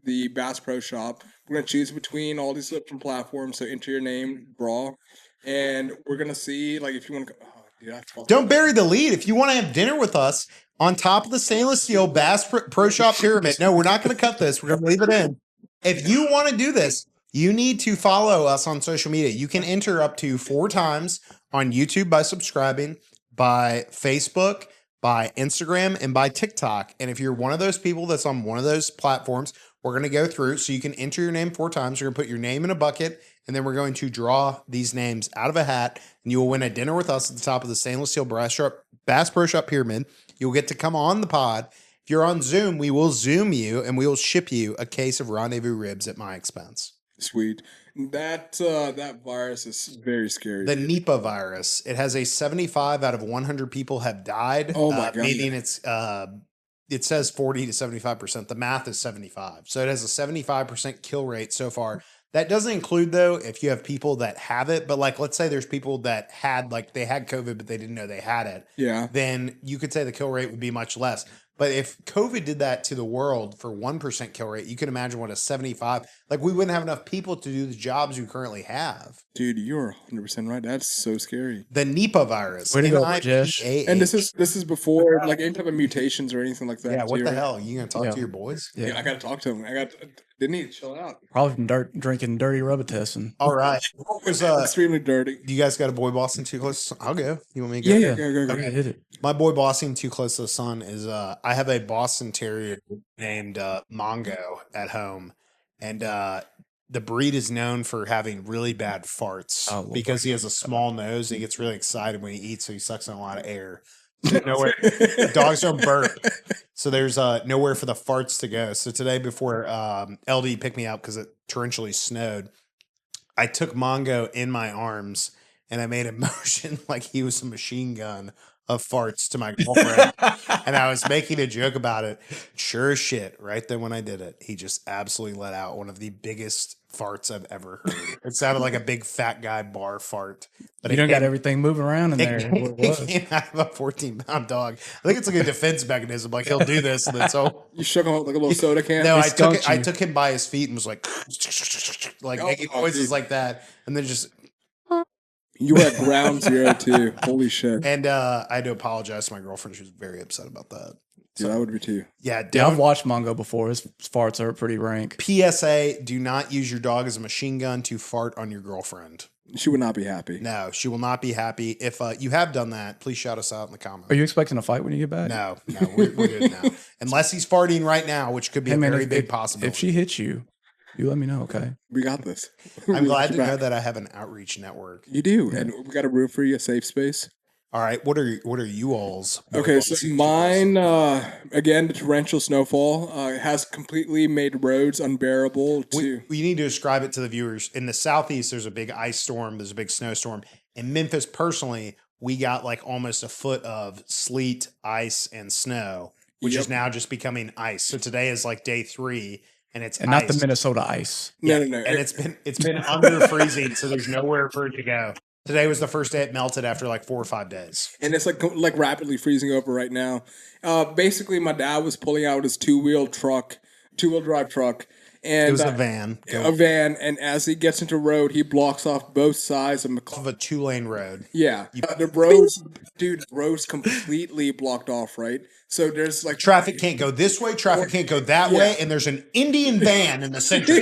the Bass Pro Shop. We're going to choose between all these different platforms, so enter your name, draw, and we're going to see if you want to... Don't bury the lead. If you want to have dinner with us on top of the stainless steel Bass Pro Shop pyramid, no, we're not going to cut this. We're going to leave it in. If you want to do this, you need to follow us on social media. You can enter up to 4 times on YouTube by subscribing, by Facebook, by Instagram, and by TikTok. And if you're one of those people that's on one of those platforms, we're going to go through. So you can enter your name 4 times. You're going to put your name in a bucket, and then we're going to draw these names out of a hat, and you will win a dinner with us at the top of the stainless steel Bass Pro Shop pyramid. You'll get to come on the pod. If you're on Zoom, we will Zoom you, and we will ship you a case of Rendezvous ribs at my expense. Sweet. That virus is very scary. The Nipah virus. It has a 75 out of 100 people have died. Oh my God. Meaning it's it says 40 to 75%. The math is 75. So it has a 75% kill rate so far. That doesn't include, though, if you have people that have it. But like, let's say there's people that had, like, they had COVID, but they didn't know they had it. Yeah. Then you could say the kill rate would be much less. But if COVID did that to the world for 1% kill rate, you can imagine what a 75, like we wouldn't have enough people to do the jobs we currently have. Dude, you're 100% right. That's so scary. The Nipah virus. Way to go, Rajesh. NIPAH. And this is before like any type of mutations or anything like that. Yeah, what too, the right? hell? You gonna talk to your boys? Yeah, I gotta talk to him. Didn't he chill out? Probably from drinking dirty Robitussin. All right. What was Extremely dirty. you guys got a boy bossing too close? I'll go. You want me to go? Yeah, go. Okay, hit it. My boy bossing too close to the sun is I have a Boston Terrier named Mongo at home, and the breed is known for having really bad farts because he has a small nose. He gets really excited when he eats, so he sucks in a lot of air. Nowhere, dogs don't burp, so there's nowhere for the farts to go. So today, before LD picked me up because it torrentially snowed, I took Mongo in my arms and I made a motion like he was a machine gun of farts to my girlfriend. And I was making a joke about it. Sure as shit, right then when I did it, he just absolutely let out one of the biggest farts I've ever heard. It sounded like a big fat guy bar fart. But You don't got everything moving around in there. It came out of a 14-pound dog. I think it's like a defense mechanism. Like he'll do this, and then so You shook him up like a little soda can. no, skunked I you. took him by his feet and was like making noises dude. like that, and then just You were at ground zero too. Holy shit. and I had to apologize to my girlfriend. She was very upset about that. Yeah, that would be too. Yeah, Yeah, I've don't. watched Mongo before. His farts are pretty rank. PSA: do not use your dog as a machine gun to fart on your girlfriend. She would not be happy. No, she will not be happy. If you have done that, please shout us out in the comments. Are you expecting a fight when you get back? No, we're good now. Unless he's farting right now, which could be Hey, a man, very if- big if- possibility. If she hits you, you let me know, okay? We got this. I'm We glad got to your know back. that I have an outreach network. You do, and we got a room for you, a safe space. All right, what are you all's? Okay, so mine, again, the torrential snowfall has completely made roads unbearable to... We need to describe it to the viewers. In the southeast, there's a big ice storm. There's a big snowstorm. In Memphis, personally, we got like almost a foot of sleet, ice, and snow, which is now just becoming ice. So today is like day 3, and it's And ice. not the Minnesota ice. No. And it's been under freezing, so there's nowhere for it to go. Today was the first day it melted after like 4 or 5 days. And it's like rapidly freezing over right now. Basically, my dad was pulling out his two-wheel drive truck. And It was a van. A van, and as he gets into road, he blocks off both sides of Of a 2-lane road. Yeah, the roads completely blocked off, right? So there's like Traffic can't go this way, traffic can't go that way, and there's an Indian van in the center.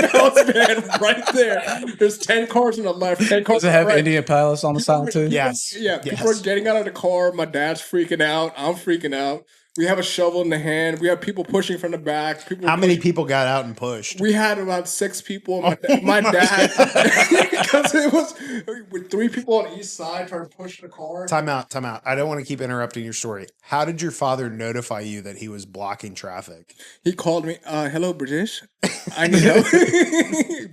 house van right there. There's 10 cars on the left, 10 cars Does it on have the right. Indian Palace on the side too? Yes. Yeah, Yes. people are getting out of the car. My dad's freaking out. I'm freaking out. We have a shovel in the hand. We have people pushing from the back. How many people got out and pushed? We had about 6 people. My dad, because it was with 3 people on each side trying to push the car. Time out. I don't want to keep interrupting your story. How did your father notify you that he was blocking traffic? He called me. Hello, British. I need help.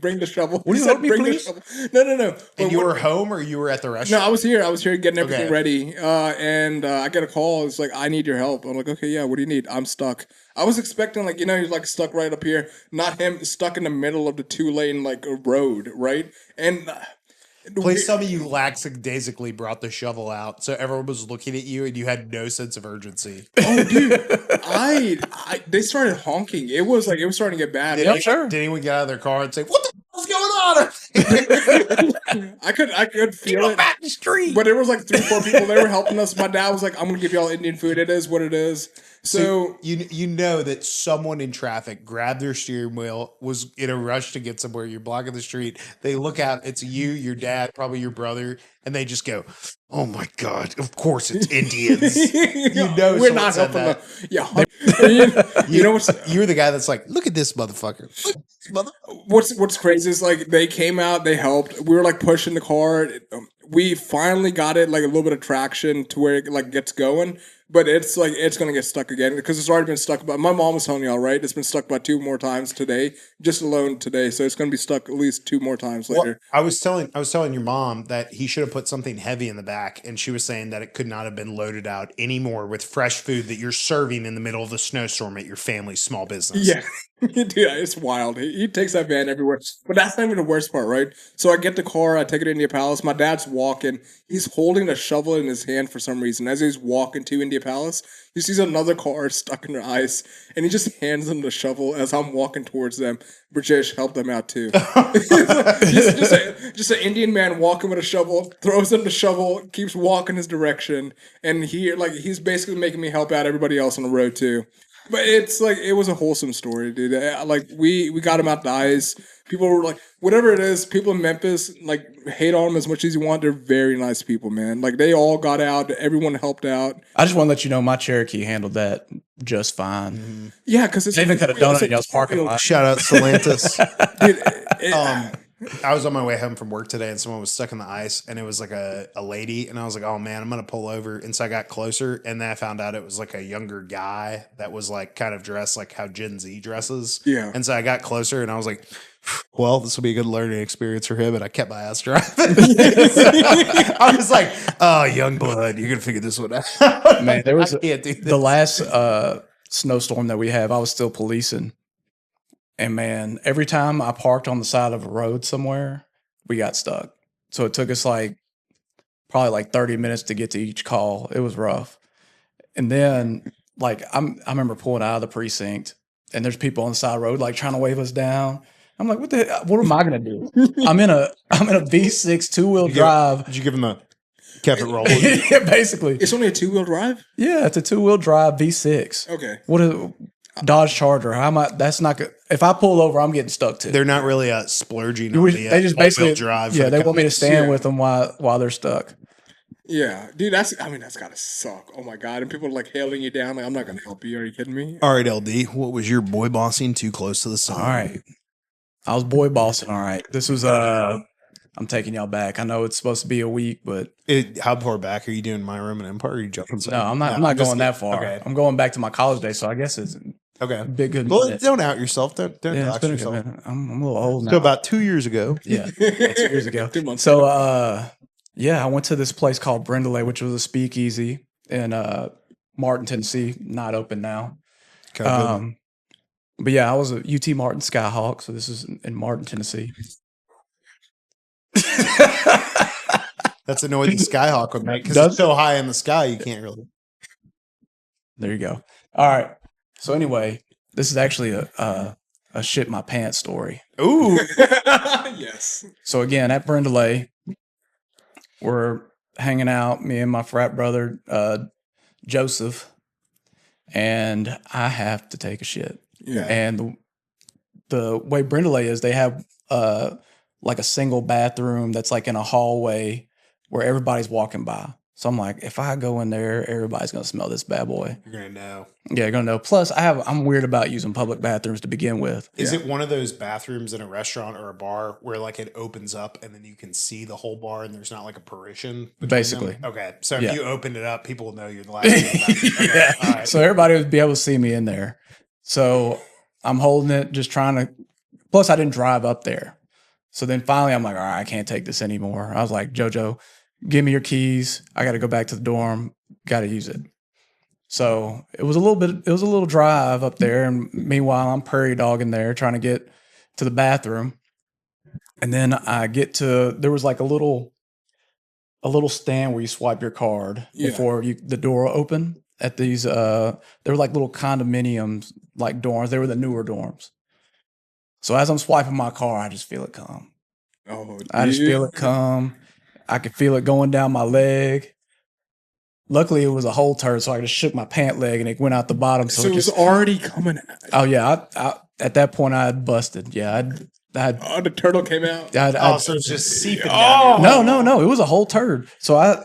Bring the shovel. Will you He help said, me, "Bring the please?" shovel." No. And But you what- were home or you were at the No, restaurant? I was here. getting everything Okay. ready. And I get a call. It's like, I need your help. I'm like, okay, yeah, what do you need? I'm stuck. I was expecting, like, he's like stuck right up here. Not him stuck in the middle of the 2-lane, like, road, right? And Please tell me you lackadaisically brought the shovel out so everyone was looking at you and you had no sense of urgency. oh, dude, they started honking. It was starting to get bad. Did anyone get out of their car and say, "What the hell's going on?" I could feel it. Back the street. But there was like 3 or 4 people. They were helping us. My dad was like, "I'm gonna give y'all Indian food. It is what it is." So you know that someone in traffic grabbed their steering wheel, was in a rush to get somewhere. You're blocking the street. They look out. It's you, your dad, probably your brother, and they just go, "Oh my god! Of course it's Indians." You know we're someone not said helping that. them. Yeah, you know You're the guy that's like, "Look at this motherfucker! Look at this motherfucker!" what's crazy is like they came out, they helped. We were like pushing the car. We finally got it like a little bit of traction to where it like gets going. But it's like it's gonna get stuck again because it's already been stuck. But my mom was telling y'all, right? It's been stuck about 2 more times today, just alone today. So it's gonna be stuck at least 2 more times Well, later. I was telling your mom that he should have put something heavy in the back, and she was saying that it could not have been loaded out anymore with fresh food that you're serving in the middle of the snowstorm at your family's small business. Yeah, dude, it's wild. He takes that van everywhere. But that's not even the worst part, right? So I get the car, I take it to India Palace. My dad's walking. He's holding a shovel in his hand for some reason. As he's walking to India Palace, he sees another car stuck in the ice, and he just hands them the shovel as I'm walking towards them. British, help them out too. just an Indian man walking with a shovel, throws him the shovel, keeps walking his direction, and he's basically making me help out everybody else on the road too. But it's like it was a wholesome story, dude. Like we got him out the ice. People were like, whatever it is, people in Memphis like hate on them as much as you want. They're very nice people, man. Like they all got out. Everyone helped out. I just want to let you know my Cherokee handled that just fine. Yeah, because They even cut a donut in y'all's parking lot. Shout out Solantis. Dude, I was on my way home from work today, and someone was stuck in the ice, and it was like a lady, and I was like, oh man, I'm gonna pull over. And so I got closer, and then I found out it was like a younger guy that was like kind of dressed like how Gen Z dresses. Yeah. And so I got closer, and I was like, well, this will be a good learning experience for him. And I kept my ass driving. I was like, oh, young blood, you're gonna figure this one out. Man, there was I can't do this. the last snowstorm that we have. I was still policing, and man, every time I parked on the side of a road somewhere, we got stuck. So it took us probably 30 minutes to get to each call. It was rough. And then I remember pulling out of the precinct, and there's people on the side of the road like trying to wave us down. I'm like, what am I gonna do? I'm in a V6 2-wheel drive. Did you give him a kept it rolling? Yeah, basically. it's only a 2-wheel drive. Yeah, it's a 2-wheel drive V6. Okay. What a Dodge Charger. How am I? That's not good. If I pull over, I'm getting stuck too. They're not really splurging on the They just basically all-wheel drive. Yeah, for they the want me to stand Yeah. with them while they're stuck. Yeah, dude, that's gotta suck. Oh my god, and people are like hailing you down. Like, I'm not gonna help you. Are you kidding me? All right, LD, what was your boy bossing too close to the sun? All right, I was boy bossing. All right, this was I'm taking y'all back. I know it's supposed to be a week, but How far back are you doing My Room and Empire? Or are you jumping? no, I'm not just- going that far. Okay. I'm going back to my college days, so I guess it's Okay. a big good Well, minute. don't out yourself. Don't Yeah, it's dox been a yourself. good minute. I'm a little old now. So about 2 years ago. Yeah, 2 years ago. 2 months. So, yeah, I went to this place called Brindley, which was a speakeasy in Martin, Tennessee. Not open now. COVID. But yeah, I was a UT Martin Skyhawk. So this is in Martin, Tennessee. That's the noise the Skyhawk would make because Does it's so high in the sky you can't really. There you go. All right. So anyway, this is actually a shit my pants story. Ooh. Yes. So again, at Brindley, we're hanging out, me and my frat brother, Joseph, and I have to take a shit. Yeah. And the way Brindley is, they have like a single bathroom that's like in a hallway where everybody's walking by. So I'm like, if I go in there, everybody's gonna smell this bad boy. You're gonna know. Yeah, you're gonna know. Plus, I'm weird about using public bathrooms to begin with. Is it one of those bathrooms in a restaurant or a bar where like it opens up and then you can see the whole bar and there's not like a partition? between Basically. them? Okay. So if Yeah. you opened it up, people will know you're the last. Okay. Yeah. All right. So everybody would be able to see me in there. So I'm holding it, just trying to. Plus, I didn't drive up there. So then finally, I'm like, all right, I can't take this anymore. I was like, JoJo, give me your keys. I got to go back to the dorm. Got to use it. So it was a little drive up there. And meanwhile, I'm prairie dogging there trying to get to the bathroom. And then I get to, there was like a little stand where you swipe your card before the door opened at these, they were like little condominiums, like dorms. They were the newer dorms. So as I'm swiping my card, I just feel it come. Oh, I just feel it come. I could feel it going down my leg. Luckily, it was a whole turd, so I just shook my pant leg and it went out the bottom. So it was already coming out. Oh yeah, I at that point I had busted. Yeah, Oh, the turtle came out. So it's just seeping down. No, it was a whole turd. So I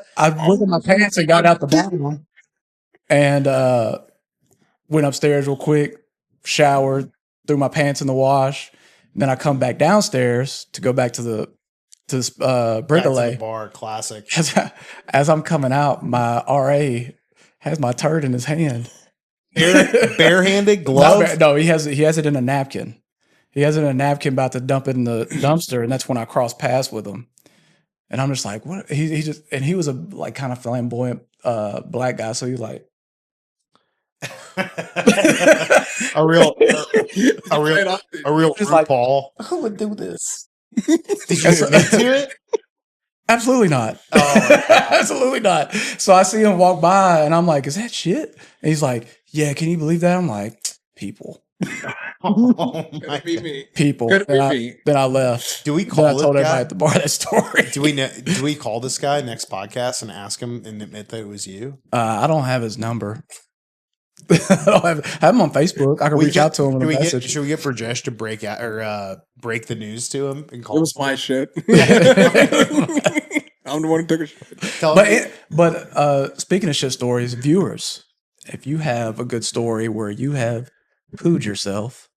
wiggled my pants and got out the bottom and went upstairs real quick, showered, threw my pants in the wash. And then I come back downstairs to go back to the Back to Brindley. the bar, classic. As I'm coming out, my RA has my turd in his hand. Barehanded glove? No, he has it in a napkin. He has it in a napkin about to dump it in the dumpster, and that's when I cross paths with him. And I'm just like, what? He just, and he was a like kind of flamboyant black guy, so he's like, a real Just like- Paul. who would do this? Did you admit to it? Absolutely not. Oh, Absolutely not. So I see him walk by, and I'm like, is that shit? And he's like, yeah. Can you believe that? I'm like, people. Oh my Be God. me. People. Could Then be me. then I left. Do we Then call I this told everybody guy? at the bar that story. Do we call this guy next podcast and ask him and admit that it was you? I don't have his number. I don't have him on Facebook. I can reach out to him in a message. Should we get Brajesh to break out or break the news to him and It call was my shit. I'm the one who took a shit. tell him? But speaking of shit stories, viewers, if you have a good story where you have pooed yourself,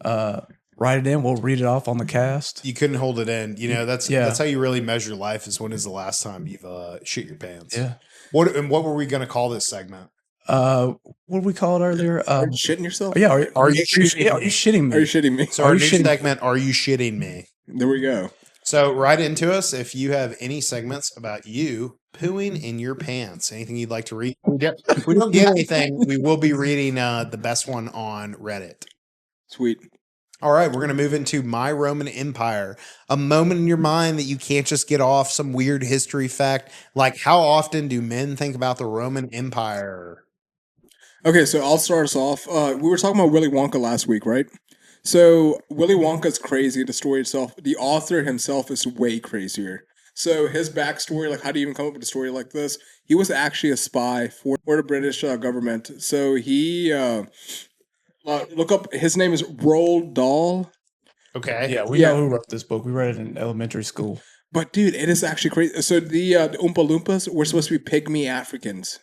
write it in. We'll read it off on the cast. You couldn't hold it in. You know, that's Yeah. how you really measure life is when is the last time you've shit your pants. Yeah. What were we gonna call this segment? What did we call it earlier? Are you shitting yourself? Yeah. Are you shitting are you shitting me? Are you shitting me? So Are our you new shitting- segment, Are You Shitting Me? There we go. So write into us if you have any segments about you pooing in your pants. Anything you'd like to read? If we don't get anything, we will be reading the best one on Reddit. Sweet. All right, we're going to move into My Roman Empire. A moment in your mind that you can't just get off, some weird history fact. Like, how often do men think about the Roman Empire? Okay, so I'll start us off. We were talking about Willy Wonka last week, right? So Willy Wonka's crazy, the story itself. The author himself is way crazier. So his backstory, like how do you even come up with a story like this? He was actually a spy for the British government. So he, look up, his name is Roald Dahl. Okay. Yeah, we know who wrote this book. We read it in elementary school. But dude, it is actually crazy. So the Oompa Loompas were supposed to be pygmy Africans,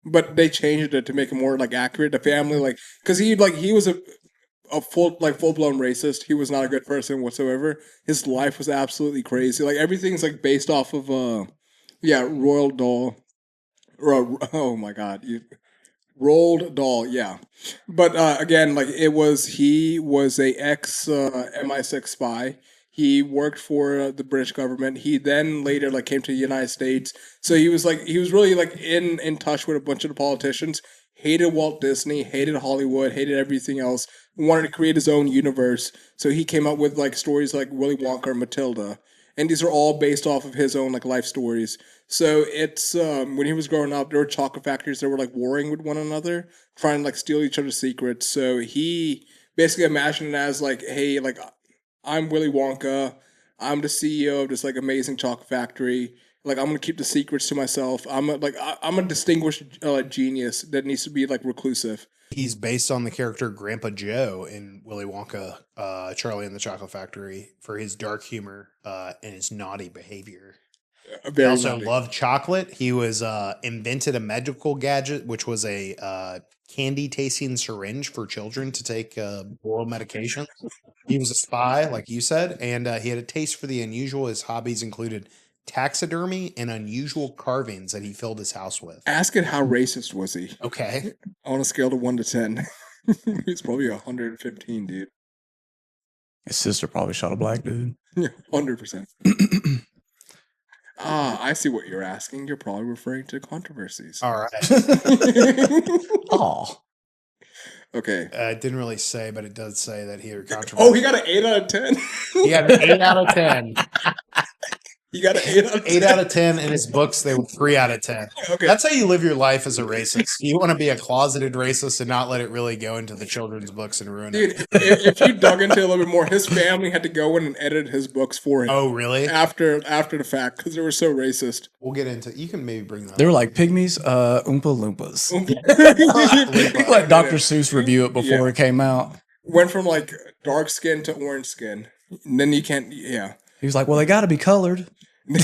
but they changed it to make it more like accurate. The family, like, because he was a full blown racist. He was not a good person whatsoever. His life was absolutely crazy. Like everything's like based off of Royal Dahl. Oh my god, Roald Dahl, yeah. But again, like he was a ex MI6 spy. He worked for the British government. He then later like came to the United States. So he was really like in touch with a bunch of the politicians. Hated Walt Disney, hated Hollywood, hated everything else. Wanted to create his own universe. So he came up with like stories like Willy Wonka or Matilda. And these are all based off of his own like life stories. So it's when he was growing up, there were chocolate factories that were like warring with one another, trying to like steal each other's secrets. So he basically imagined it as like, hey, like I'm Willy Wonka, I'm the CEO of this like amazing chocolate factory. Like I'm gonna keep the secrets to myself. I'm a distinguished genius that needs to be like reclusive. He's based on the character Grandpa Joe in Willy Wonka, Charlie and the Chocolate Factory, for his dark humor and his naughty behavior. He also naughty. loved chocolate. He was invented a medical gadget, which was a candy tasting syringe for children to take oral medication. He was a spy, like you said, and he had a taste for the unusual. His hobbies included taxidermy and unusual carvings that he filled his house with. Ask it how racist was he? Okay. On a scale of 1 to 10, he's probably 115, dude. His sister probably shot a black dude. Yeah, 100%. I see what you're asking. You're probably referring to controversies. All right. Oh, Okay. It didn't really say, but it does say that he had controversy. Oh, he got an 8 out of 10. He had an 8 out of 10. He got an 8 out of 10. 8 out of 10 in his books. They were 3 out of 10. Okay. That's how you live your life as a racist. You want to be a closeted racist and not let it really go into the children's books and ruin it. Dude, if you dug into it a little bit more, his family had to go in and edit his books for him. Oh, really? After the fact, because they were so racist. We'll get into. You can maybe bring that. they were like pygmies, Oompa Loompas. Went We let Dr. Seuss review it before it came out. from like dark skin to orange skin. And then you can't, yeah. He was like, "Well, they got to be colored." They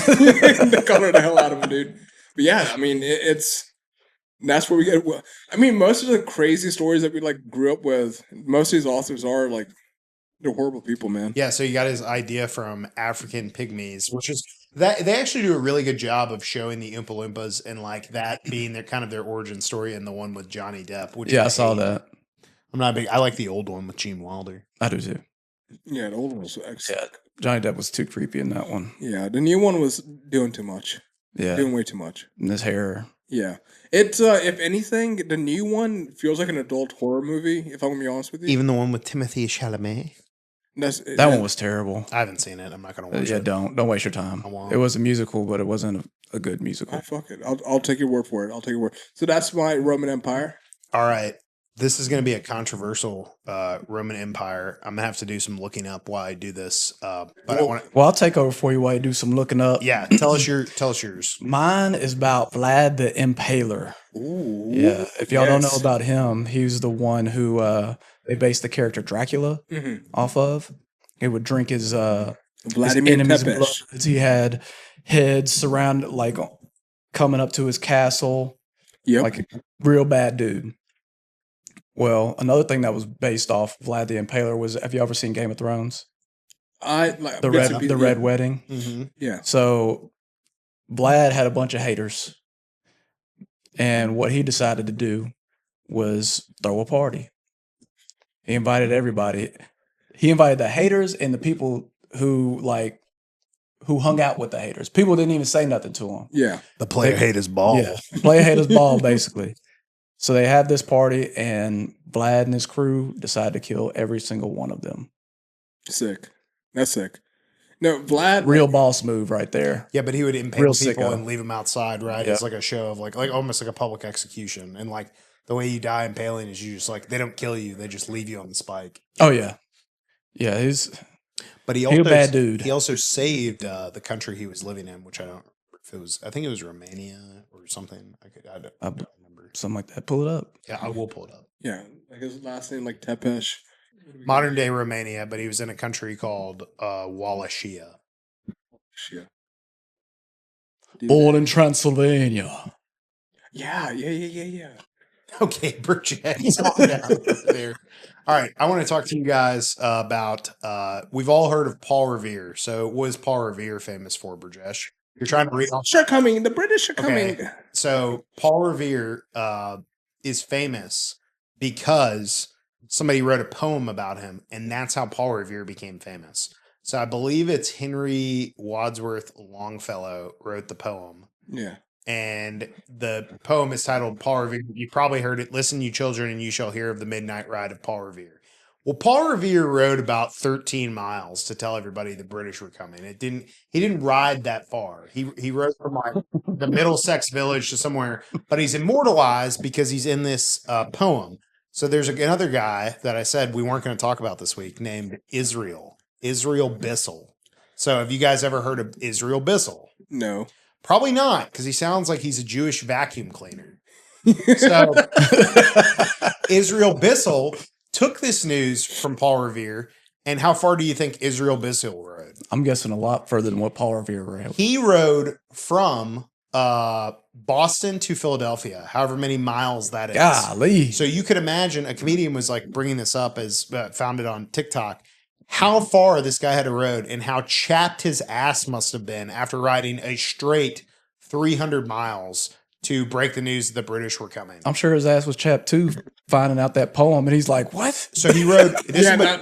colored the hell out of him, dude. But yeah, I mean, that's where we get. I mean, most of the crazy stories that we like grew up with, most of these authors are like, they're horrible people, man. Yeah, so you got his idea from African pygmies, which is They actually do a really good job of showing the Oompa Loompas and like that being their kind of their origin story, and the one with Johnny Depp, which Yeah, I saw hate. that. I'm not big. I like the old one with Gene Wilder. I do too. Yeah, the old one was excellent. Yeah, Johnny Depp was too creepy in that one. Yeah, the new one was doing too much. Yeah, Doing way too much. and his hair. Yeah. It's if anything, the new one feels like an adult horror movie, if I'm gonna be honest with you. Even the one with Timothy Chalamet. That one was terrible. I haven't seen it. I'm not gonna watch Yeah, it. don't waste your time. I won't. It was a musical, but it wasn't a good musical. Fuck it. I'll take your word for it. I'll take your word. So that's my Roman Empire. All right. This is going to be a controversial Roman Empire. I'm gonna have to do some looking up while I do this. But I want to. Well, I'll take over for you while you do some looking up. Yeah, tell us yours. Mine is about Vlad the Impaler. Ooh. Yeah, if y'all don't know about him, he was the one who they based the character Dracula off of. He would drink his Vladimir enemies' Tepesh. blood. He had heads surrounded, like coming up to his castle. Yep. Like a real bad dude. Well, another thing that was based off Vlad the Impaler was, have you ever seen Game of Thrones? The Red Wedding. Mm-hmm. Yeah. So Vlad had a bunch of haters, and what he decided to do was throw a party. He invited everybody. He invited the haters and the people who hung out with the haters. People didn't even say nothing to him. Yeah. The player haters ball. Yeah, player haters ball, basically. So they had this party, and Vlad and his crew decided to kill every single one of them. Sick. That's sick. No, Vlad. Real boss move right there. Yeah, but he would impale Real people sicko. and leave them outside, right? Yeah. It's like a show of like almost like a public execution. And like the way you die impaling is you just like they don't kill you, they just leave you on the spike. Oh yeah, yeah. But He a bad dude. He also saved the country he was living in, which I don't. If it was, I think it was Romania or something. I don't remember. Something like that. Pull it up. Yeah, I will pull it up. Yeah. Like his last name, like Tepesh. Modern day Romania, but he was in a country called Wallachia. Shit. Born in Transylvania. Yeah. Okay, project on down there. All right, I want to talk to you guys about. We've all heard of Paul Revere. So, what is Paul Revere famous for, Burjesh? You're trying to read off. They're coming. The British are coming. Okay. So, Paul Revere is famous because somebody wrote a poem about him, and that's how Paul Revere became famous. So, I believe it's Henry Wadsworth Longfellow wrote the poem. Yeah. And the poem is titled Paul Revere. You probably heard it. Listen, you children, and you shall hear of the midnight ride of Paul Revere. Well, Paul Revere rode about 13 miles to tell everybody the British were coming. He didn't ride that far. He rode from like the Middlesex village to somewhere, but he's immortalized because he's in this poem. So there's another guy that I said we weren't going to talk about this week named Israel Bissell. So have you guys ever heard of Israel Bissell? No. Probably not, because he sounds like he's a Jewish vacuum cleaner. So Israel Bissell took this news from Paul Revere, and how far do you think Israel Bissell rode? I'm guessing a lot further than what Paul Revere rode. He rode from Boston to Philadelphia, however many miles that is. Golly. So you could imagine a comedian was like bringing this up as found it on TikTok. How far this guy had to rode and how chapped his ass must have been after riding a straight 300 miles to break the news that the British were coming. I'm sure his ass was chapped too, finding out that poem, and he's like, "What?" So he rode.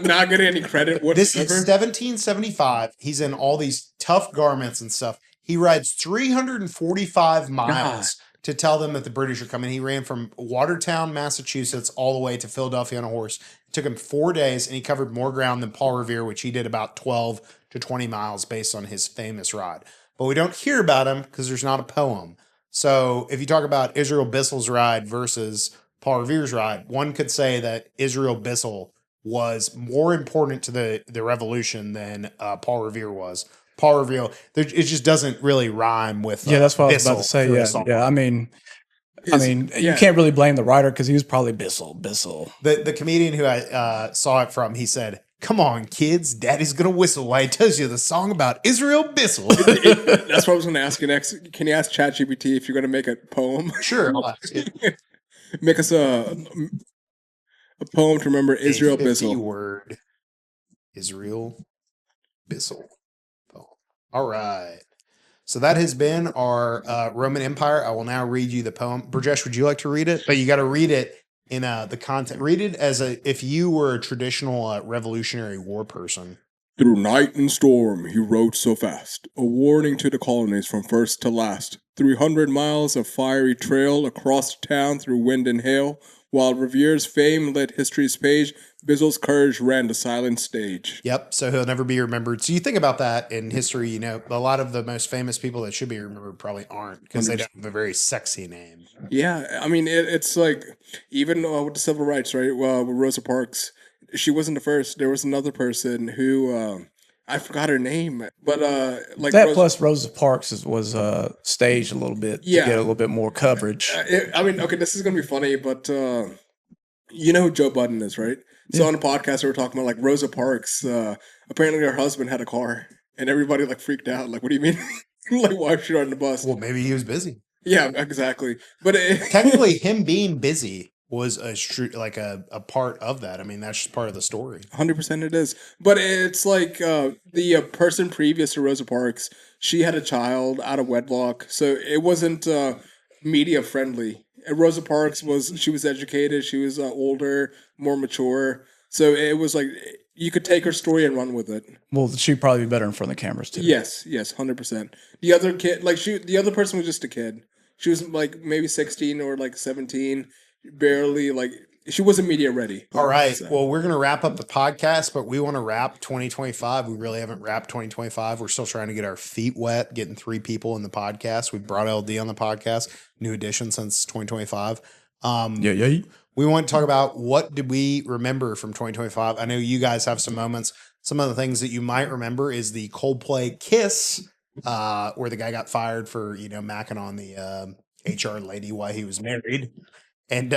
Not getting any credit. This is 1775. He's in all these tough garments and stuff. He rides 345 miles to tell them that the British are coming. He ran from Watertown, Massachusetts, all the way to Philadelphia on a horse. It took him 4 days, and he covered more ground than Paul Revere, which he did about 12 to 20 miles based on his famous ride. But we don't hear about him because there's not a poem. So if you talk about Israel Bissell's ride versus Paul Revere's ride, one could say that Israel Bissell was more important to the revolution than Paul Revere was. Paul Revere, it just doesn't really rhyme with. Yeah, that's what I was about to Bissell say. Yeah. I mean, you can't really blame the writer because he was probably Bissell. The comedian who I saw it from, he said, "Come on, kids, Daddy's gonna whistle while he tells you the song about Israel Bissell." That's what I was going to ask you next. Can you ask ChatGPT if you're going to make a poem? Sure, I'll ask it. Make us a poem to remember Israel A 50 Bissell. word Israel Bissell poem. All right. So that has been our Roman Empire. I will now read you the poem. Burjesh, would you like to read it? But you got to read it in the content. Read it as if you were a traditional Revolutionary War person. Through night and storm, he rode so fast, a warning to the colonies from first to last. 300 miles of fiery trail across town through wind and hail, while Revere's fame lit history's page, Bizzle's courage ran the silent stage. Yep, so he'll never be remembered. So you think about that in history, a lot of the most famous people that should be remembered probably aren't because they don't have a very sexy name. Yeah, I mean, it's like, even with the civil rights, right, with Rosa Parks, she wasn't the first. There was another person who, I forgot her name, but like that plus Rosa Parks was staged a little bit to get a little bit more coverage. I mean, okay, this is gonna be funny, but you know who Joe Budden is, right? So on the podcast, we were talking about like Rosa Parks. Apparently, her husband had a car, and everybody like freaked out. Like, what do you mean? Like, why is she on the bus? Well, maybe he was busy. Yeah, exactly. But technically, him being busy was a part of that. I mean, that's just part of the story. 100% it is. But it's like the person previous to Rosa Parks, she had a child out of wedlock, so it wasn't media friendly. And Rosa Parks she was educated, she was older, more mature, so it was like you could take her story and run with it. Well, she'd probably be better in front of the cameras too. Yes, 100%. The other kid, the other person was just a kid. She was like maybe 16 or like 17. Barely, like, she wasn't media ready. All right. So. Well, we're going to wrap up the podcast, but we want to wrap 2025. We really haven't wrapped 2025. We're still trying to get our feet wet, getting 3 people in the podcast. We brought LD on the podcast, new edition since 2025. We want to talk about what did we remember from 2025. I know you guys have some moments. Some of the things that you might remember is the Coldplay Kiss, where the guy got fired for, macking on the HR lady while he was married. And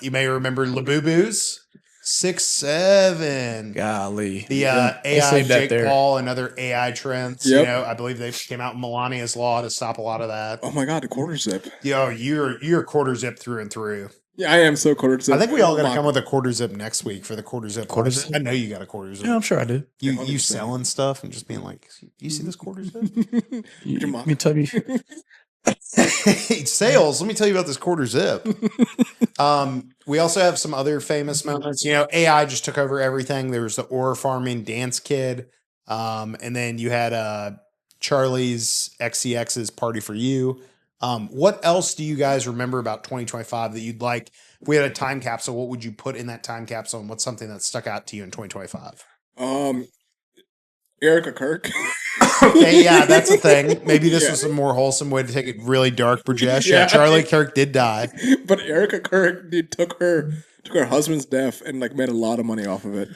you may remember Labubu's 6'7". Golly. The AI Jake Paul and other AI trends. Yep. I believe they came out in Melania's Law to stop a lot of that. Oh my God, the quarter zip. Yo, you're quarter zip through and through. Yeah, I am so quarter zip. I think we all got to come with a quarter zip next week for the quarter zip. Quarter zip? I know you got a quarter zip. Yeah, I'm sure I do. You selling stuff and just being like, you see this quarter zip? Let me tell you. Sales. Let me tell you about this quarter zip. We also have some other famous moments. AI just took over everything. There was the ore farming dance kid, and then you had Charlie's XCX's Party for You. What else do you guys remember about 2025 that you'd like? If we had a time capsule, what would you put in that time capsule, and what's something that stuck out to you in 2025? Erica Kirk. Okay, yeah, that's a thing. Maybe this was a more wholesome way to take it really dark, Burjesh. Yeah, Charlie Kirk did die. But Erica Kirk took her husband's death and like made a lot of money off of it.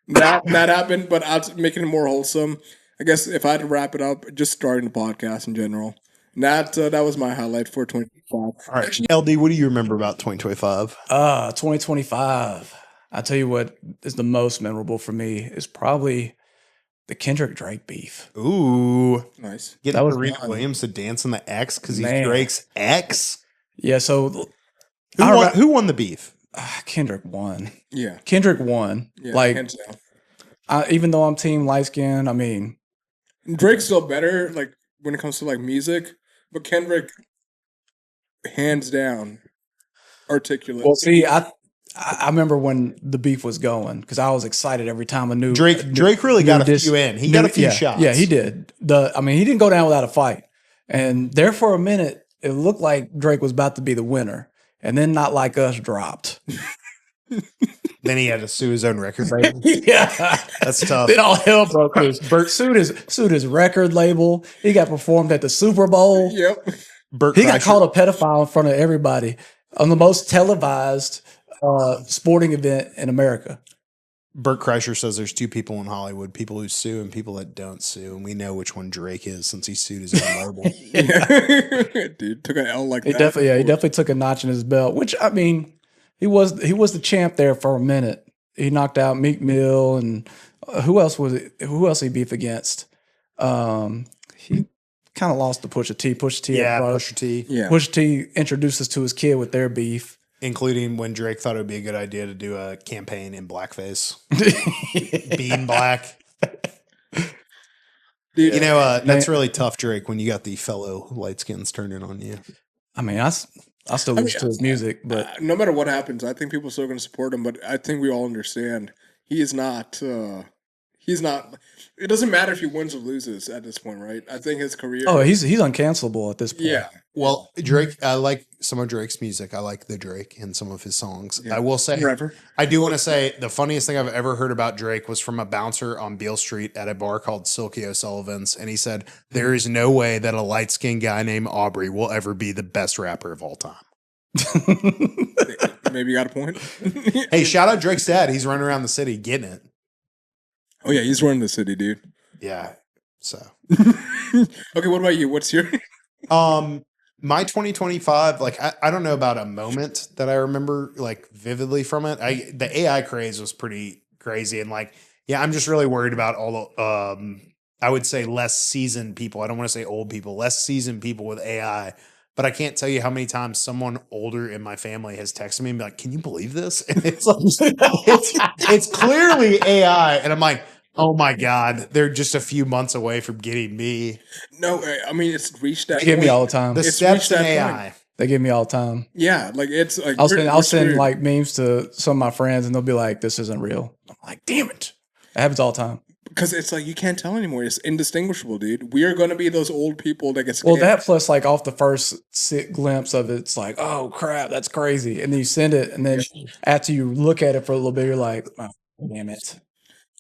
That happened, but making it more wholesome. I guess if I had to wrap it up, just starting the podcast in general. That was my highlight for 2025. All right, LD, what do you remember about 2025? 2025. I'll tell you what is the most memorable for me is probably the Kendrick Drake beef. Ooh, nice. Getting Serena Williams to dance on the X because he's Drake's ex. Yeah. So who won the beef? Kendrick won. Yeah, Kendrick won. Yeah, like, even though I'm team light skin, I mean, Drake's still better. Like when it comes to like music, but Kendrick, hands down, articulate. Well, see, I remember when the beef was going because I was excited every time I knew Drake really got a few in. He got a few shots. Yeah, he did. He didn't go down without a fight. And there for a minute, it looked like Drake was about to be the winner. And then Not Like Us dropped. Then he had to sue his own record label. Yeah. That's tough. Then all hell broke loose. Sued his record label. He got performed at the Super Bowl. Yep. He got called a pedophile in front of everybody on the most televised sporting event in America. Bert Kreischer says there's 2 people in Hollywood, people who sue and people that don't sue. And we know which one Drake is since he sued his own label. Dude, took an L like he that. He definitely took a notch in his belt, which, I mean, he was the champ there for a minute. He knocked out Meek Mill and who else he beef against? He kind of lost to Pusha T. Pusha T. Yeah. Pusha T introduced us to his kid with their beef. Including when Drake thought it would be a good idea to do a campaign in blackface. Being black. Dude, You know, that's really tough, Drake, when you got the fellow light skins turning on you. I mean, I still listen to his music, but no matter what happens, I think people are still going to support him. But I think we all understand he is not. He's not. It doesn't matter if he wins or loses at this point, right? I think his career. oh, he's uncancelable at this point. yeah. Well, Drake, I like some of Drake's music. I like the Drake and some of his songs. Yeah. I will say, Forever. I do want to say the funniest thing I've ever heard about Drake was from a bouncer on Beale Street at a bar called Silky O'Sullivan's. And he said, there is no way that a light skinned guy named Aubrey will ever be the best rapper of all time. Maybe you got a point. Hey, shout out Drake's dad. He's running around the city getting it. Oh yeah, he's running the city, dude. Yeah. So, Okay, what about you? What's your? my 2025, like I don't know about a moment that I remember like vividly from it. The AI craze was pretty crazy, and like, yeah, I'm just really worried about all the I would say less seasoned people. I don't want to say old people, less seasoned people with AI. But I can't tell you how many times someone older in my family has texted me and be like, "Can you believe this?" And it's like, it's clearly AI, and I'm like, "Oh my god, they're just a few months away from getting me." No, I mean it's reached that. They give me point. all the time. The It's steps reached in that AI. point. They give me all the time. Yeah, like it's like I'll we're send screwed. like memes to some of my friends, and they'll be like, "This isn't real." I'm like, "Damn it!" It happens all the time. Because it's like you can't tell anymore. It's indistinguishable, dude. We are going to be those old people that get scared. Well, that plus like off the first glimpse of it, it's like, "Oh crap, that's crazy," and then you send it, and then after you look at it for a little bit, you're like, "Oh, damn it."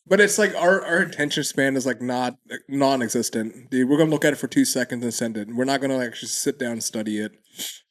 But it's like our attention span is like not non-existent, dude. We're gonna look at it for 2 seconds and send it. We're not gonna actually sit down and study it.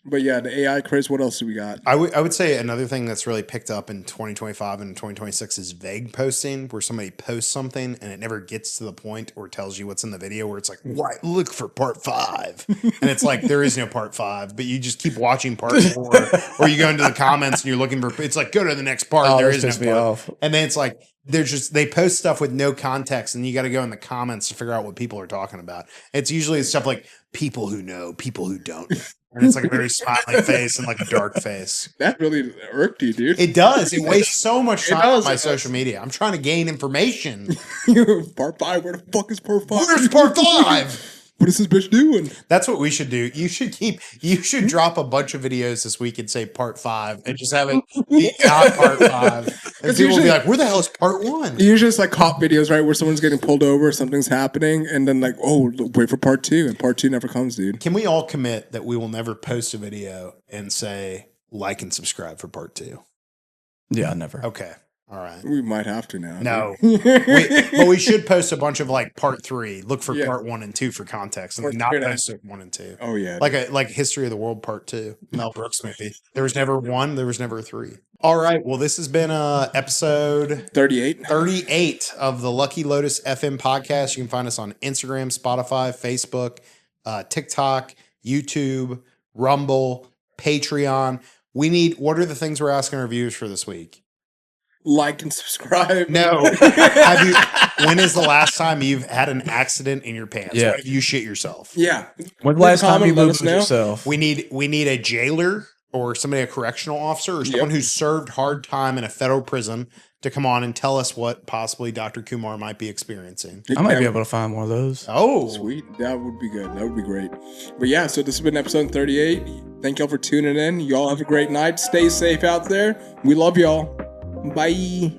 But yeah, the AI craze. What else do we got? I would say another thing that's really picked up in 2025 and 2026 is vague posting, where somebody posts something and it never gets to the point or tells you what's in the video, where it's like, "Right, look for part 5," and it's like there is no part 5, but you just keep watching part 4, or you go into the comments and you're looking for. It's like, go to the next part. Oh, There this is no pissed me part, off. and then it's like they post stuff with no context, and you got to go in the comments to figure out what people are talking about. It's usually stuff like people who know, people who don't. And it's like a very smiling face and like a dark face. That really irked you, dude. It does. It wastes so much It time does, on my it does. social media. I'm trying to gain information. Part 5. Where the fuck is part 5? Where's part 5? What is this bitch doing? That's what we should do. You should drop a bunch of videos this week and say part 5 and just have it be not part 5. And people will be like, where the hell is part 1? Usually it's like cop videos, right? Where someone's getting pulled over, something's happening, and then like, oh, wait for part 2, and part 2 never comes, dude. Can we all commit that we will never post a video and say like and subscribe for part 2? Yeah, never. Okay. All right. We might have to now. No. dude. But we should post a bunch of like part 3. Look for Yeah. part 1 and 2 for context, and Or then not straight up. post it 1 and 2. Oh yeah. Like History of the World Part 2, Mel Brooks movie. There was never 1, there was never 3. All right, well, this has been episode 38. 38 of the Lucky Lotus FM podcast. You can find us on Instagram, Spotify, Facebook, TikTok, YouTube, Rumble, Patreon. What are the things we're asking our viewers for this week? Like and subscribe. No. When is the last time you've had an accident in your pants? Yeah. When have you shit yourself? Yeah. When last time you Comment, let moved us know. yourself? We need a jailer or somebody, a correctional officer, or someone who served hard time in a federal prison to come on and tell us what possibly Dr. Kumar might be experiencing. I might be able to find one of those. Oh, Sweet. That would be good. That would be great. But yeah, so this has been episode 38. Thank y'all for tuning in. Y'all have a great night. Stay safe out there. We love y'all. Bye.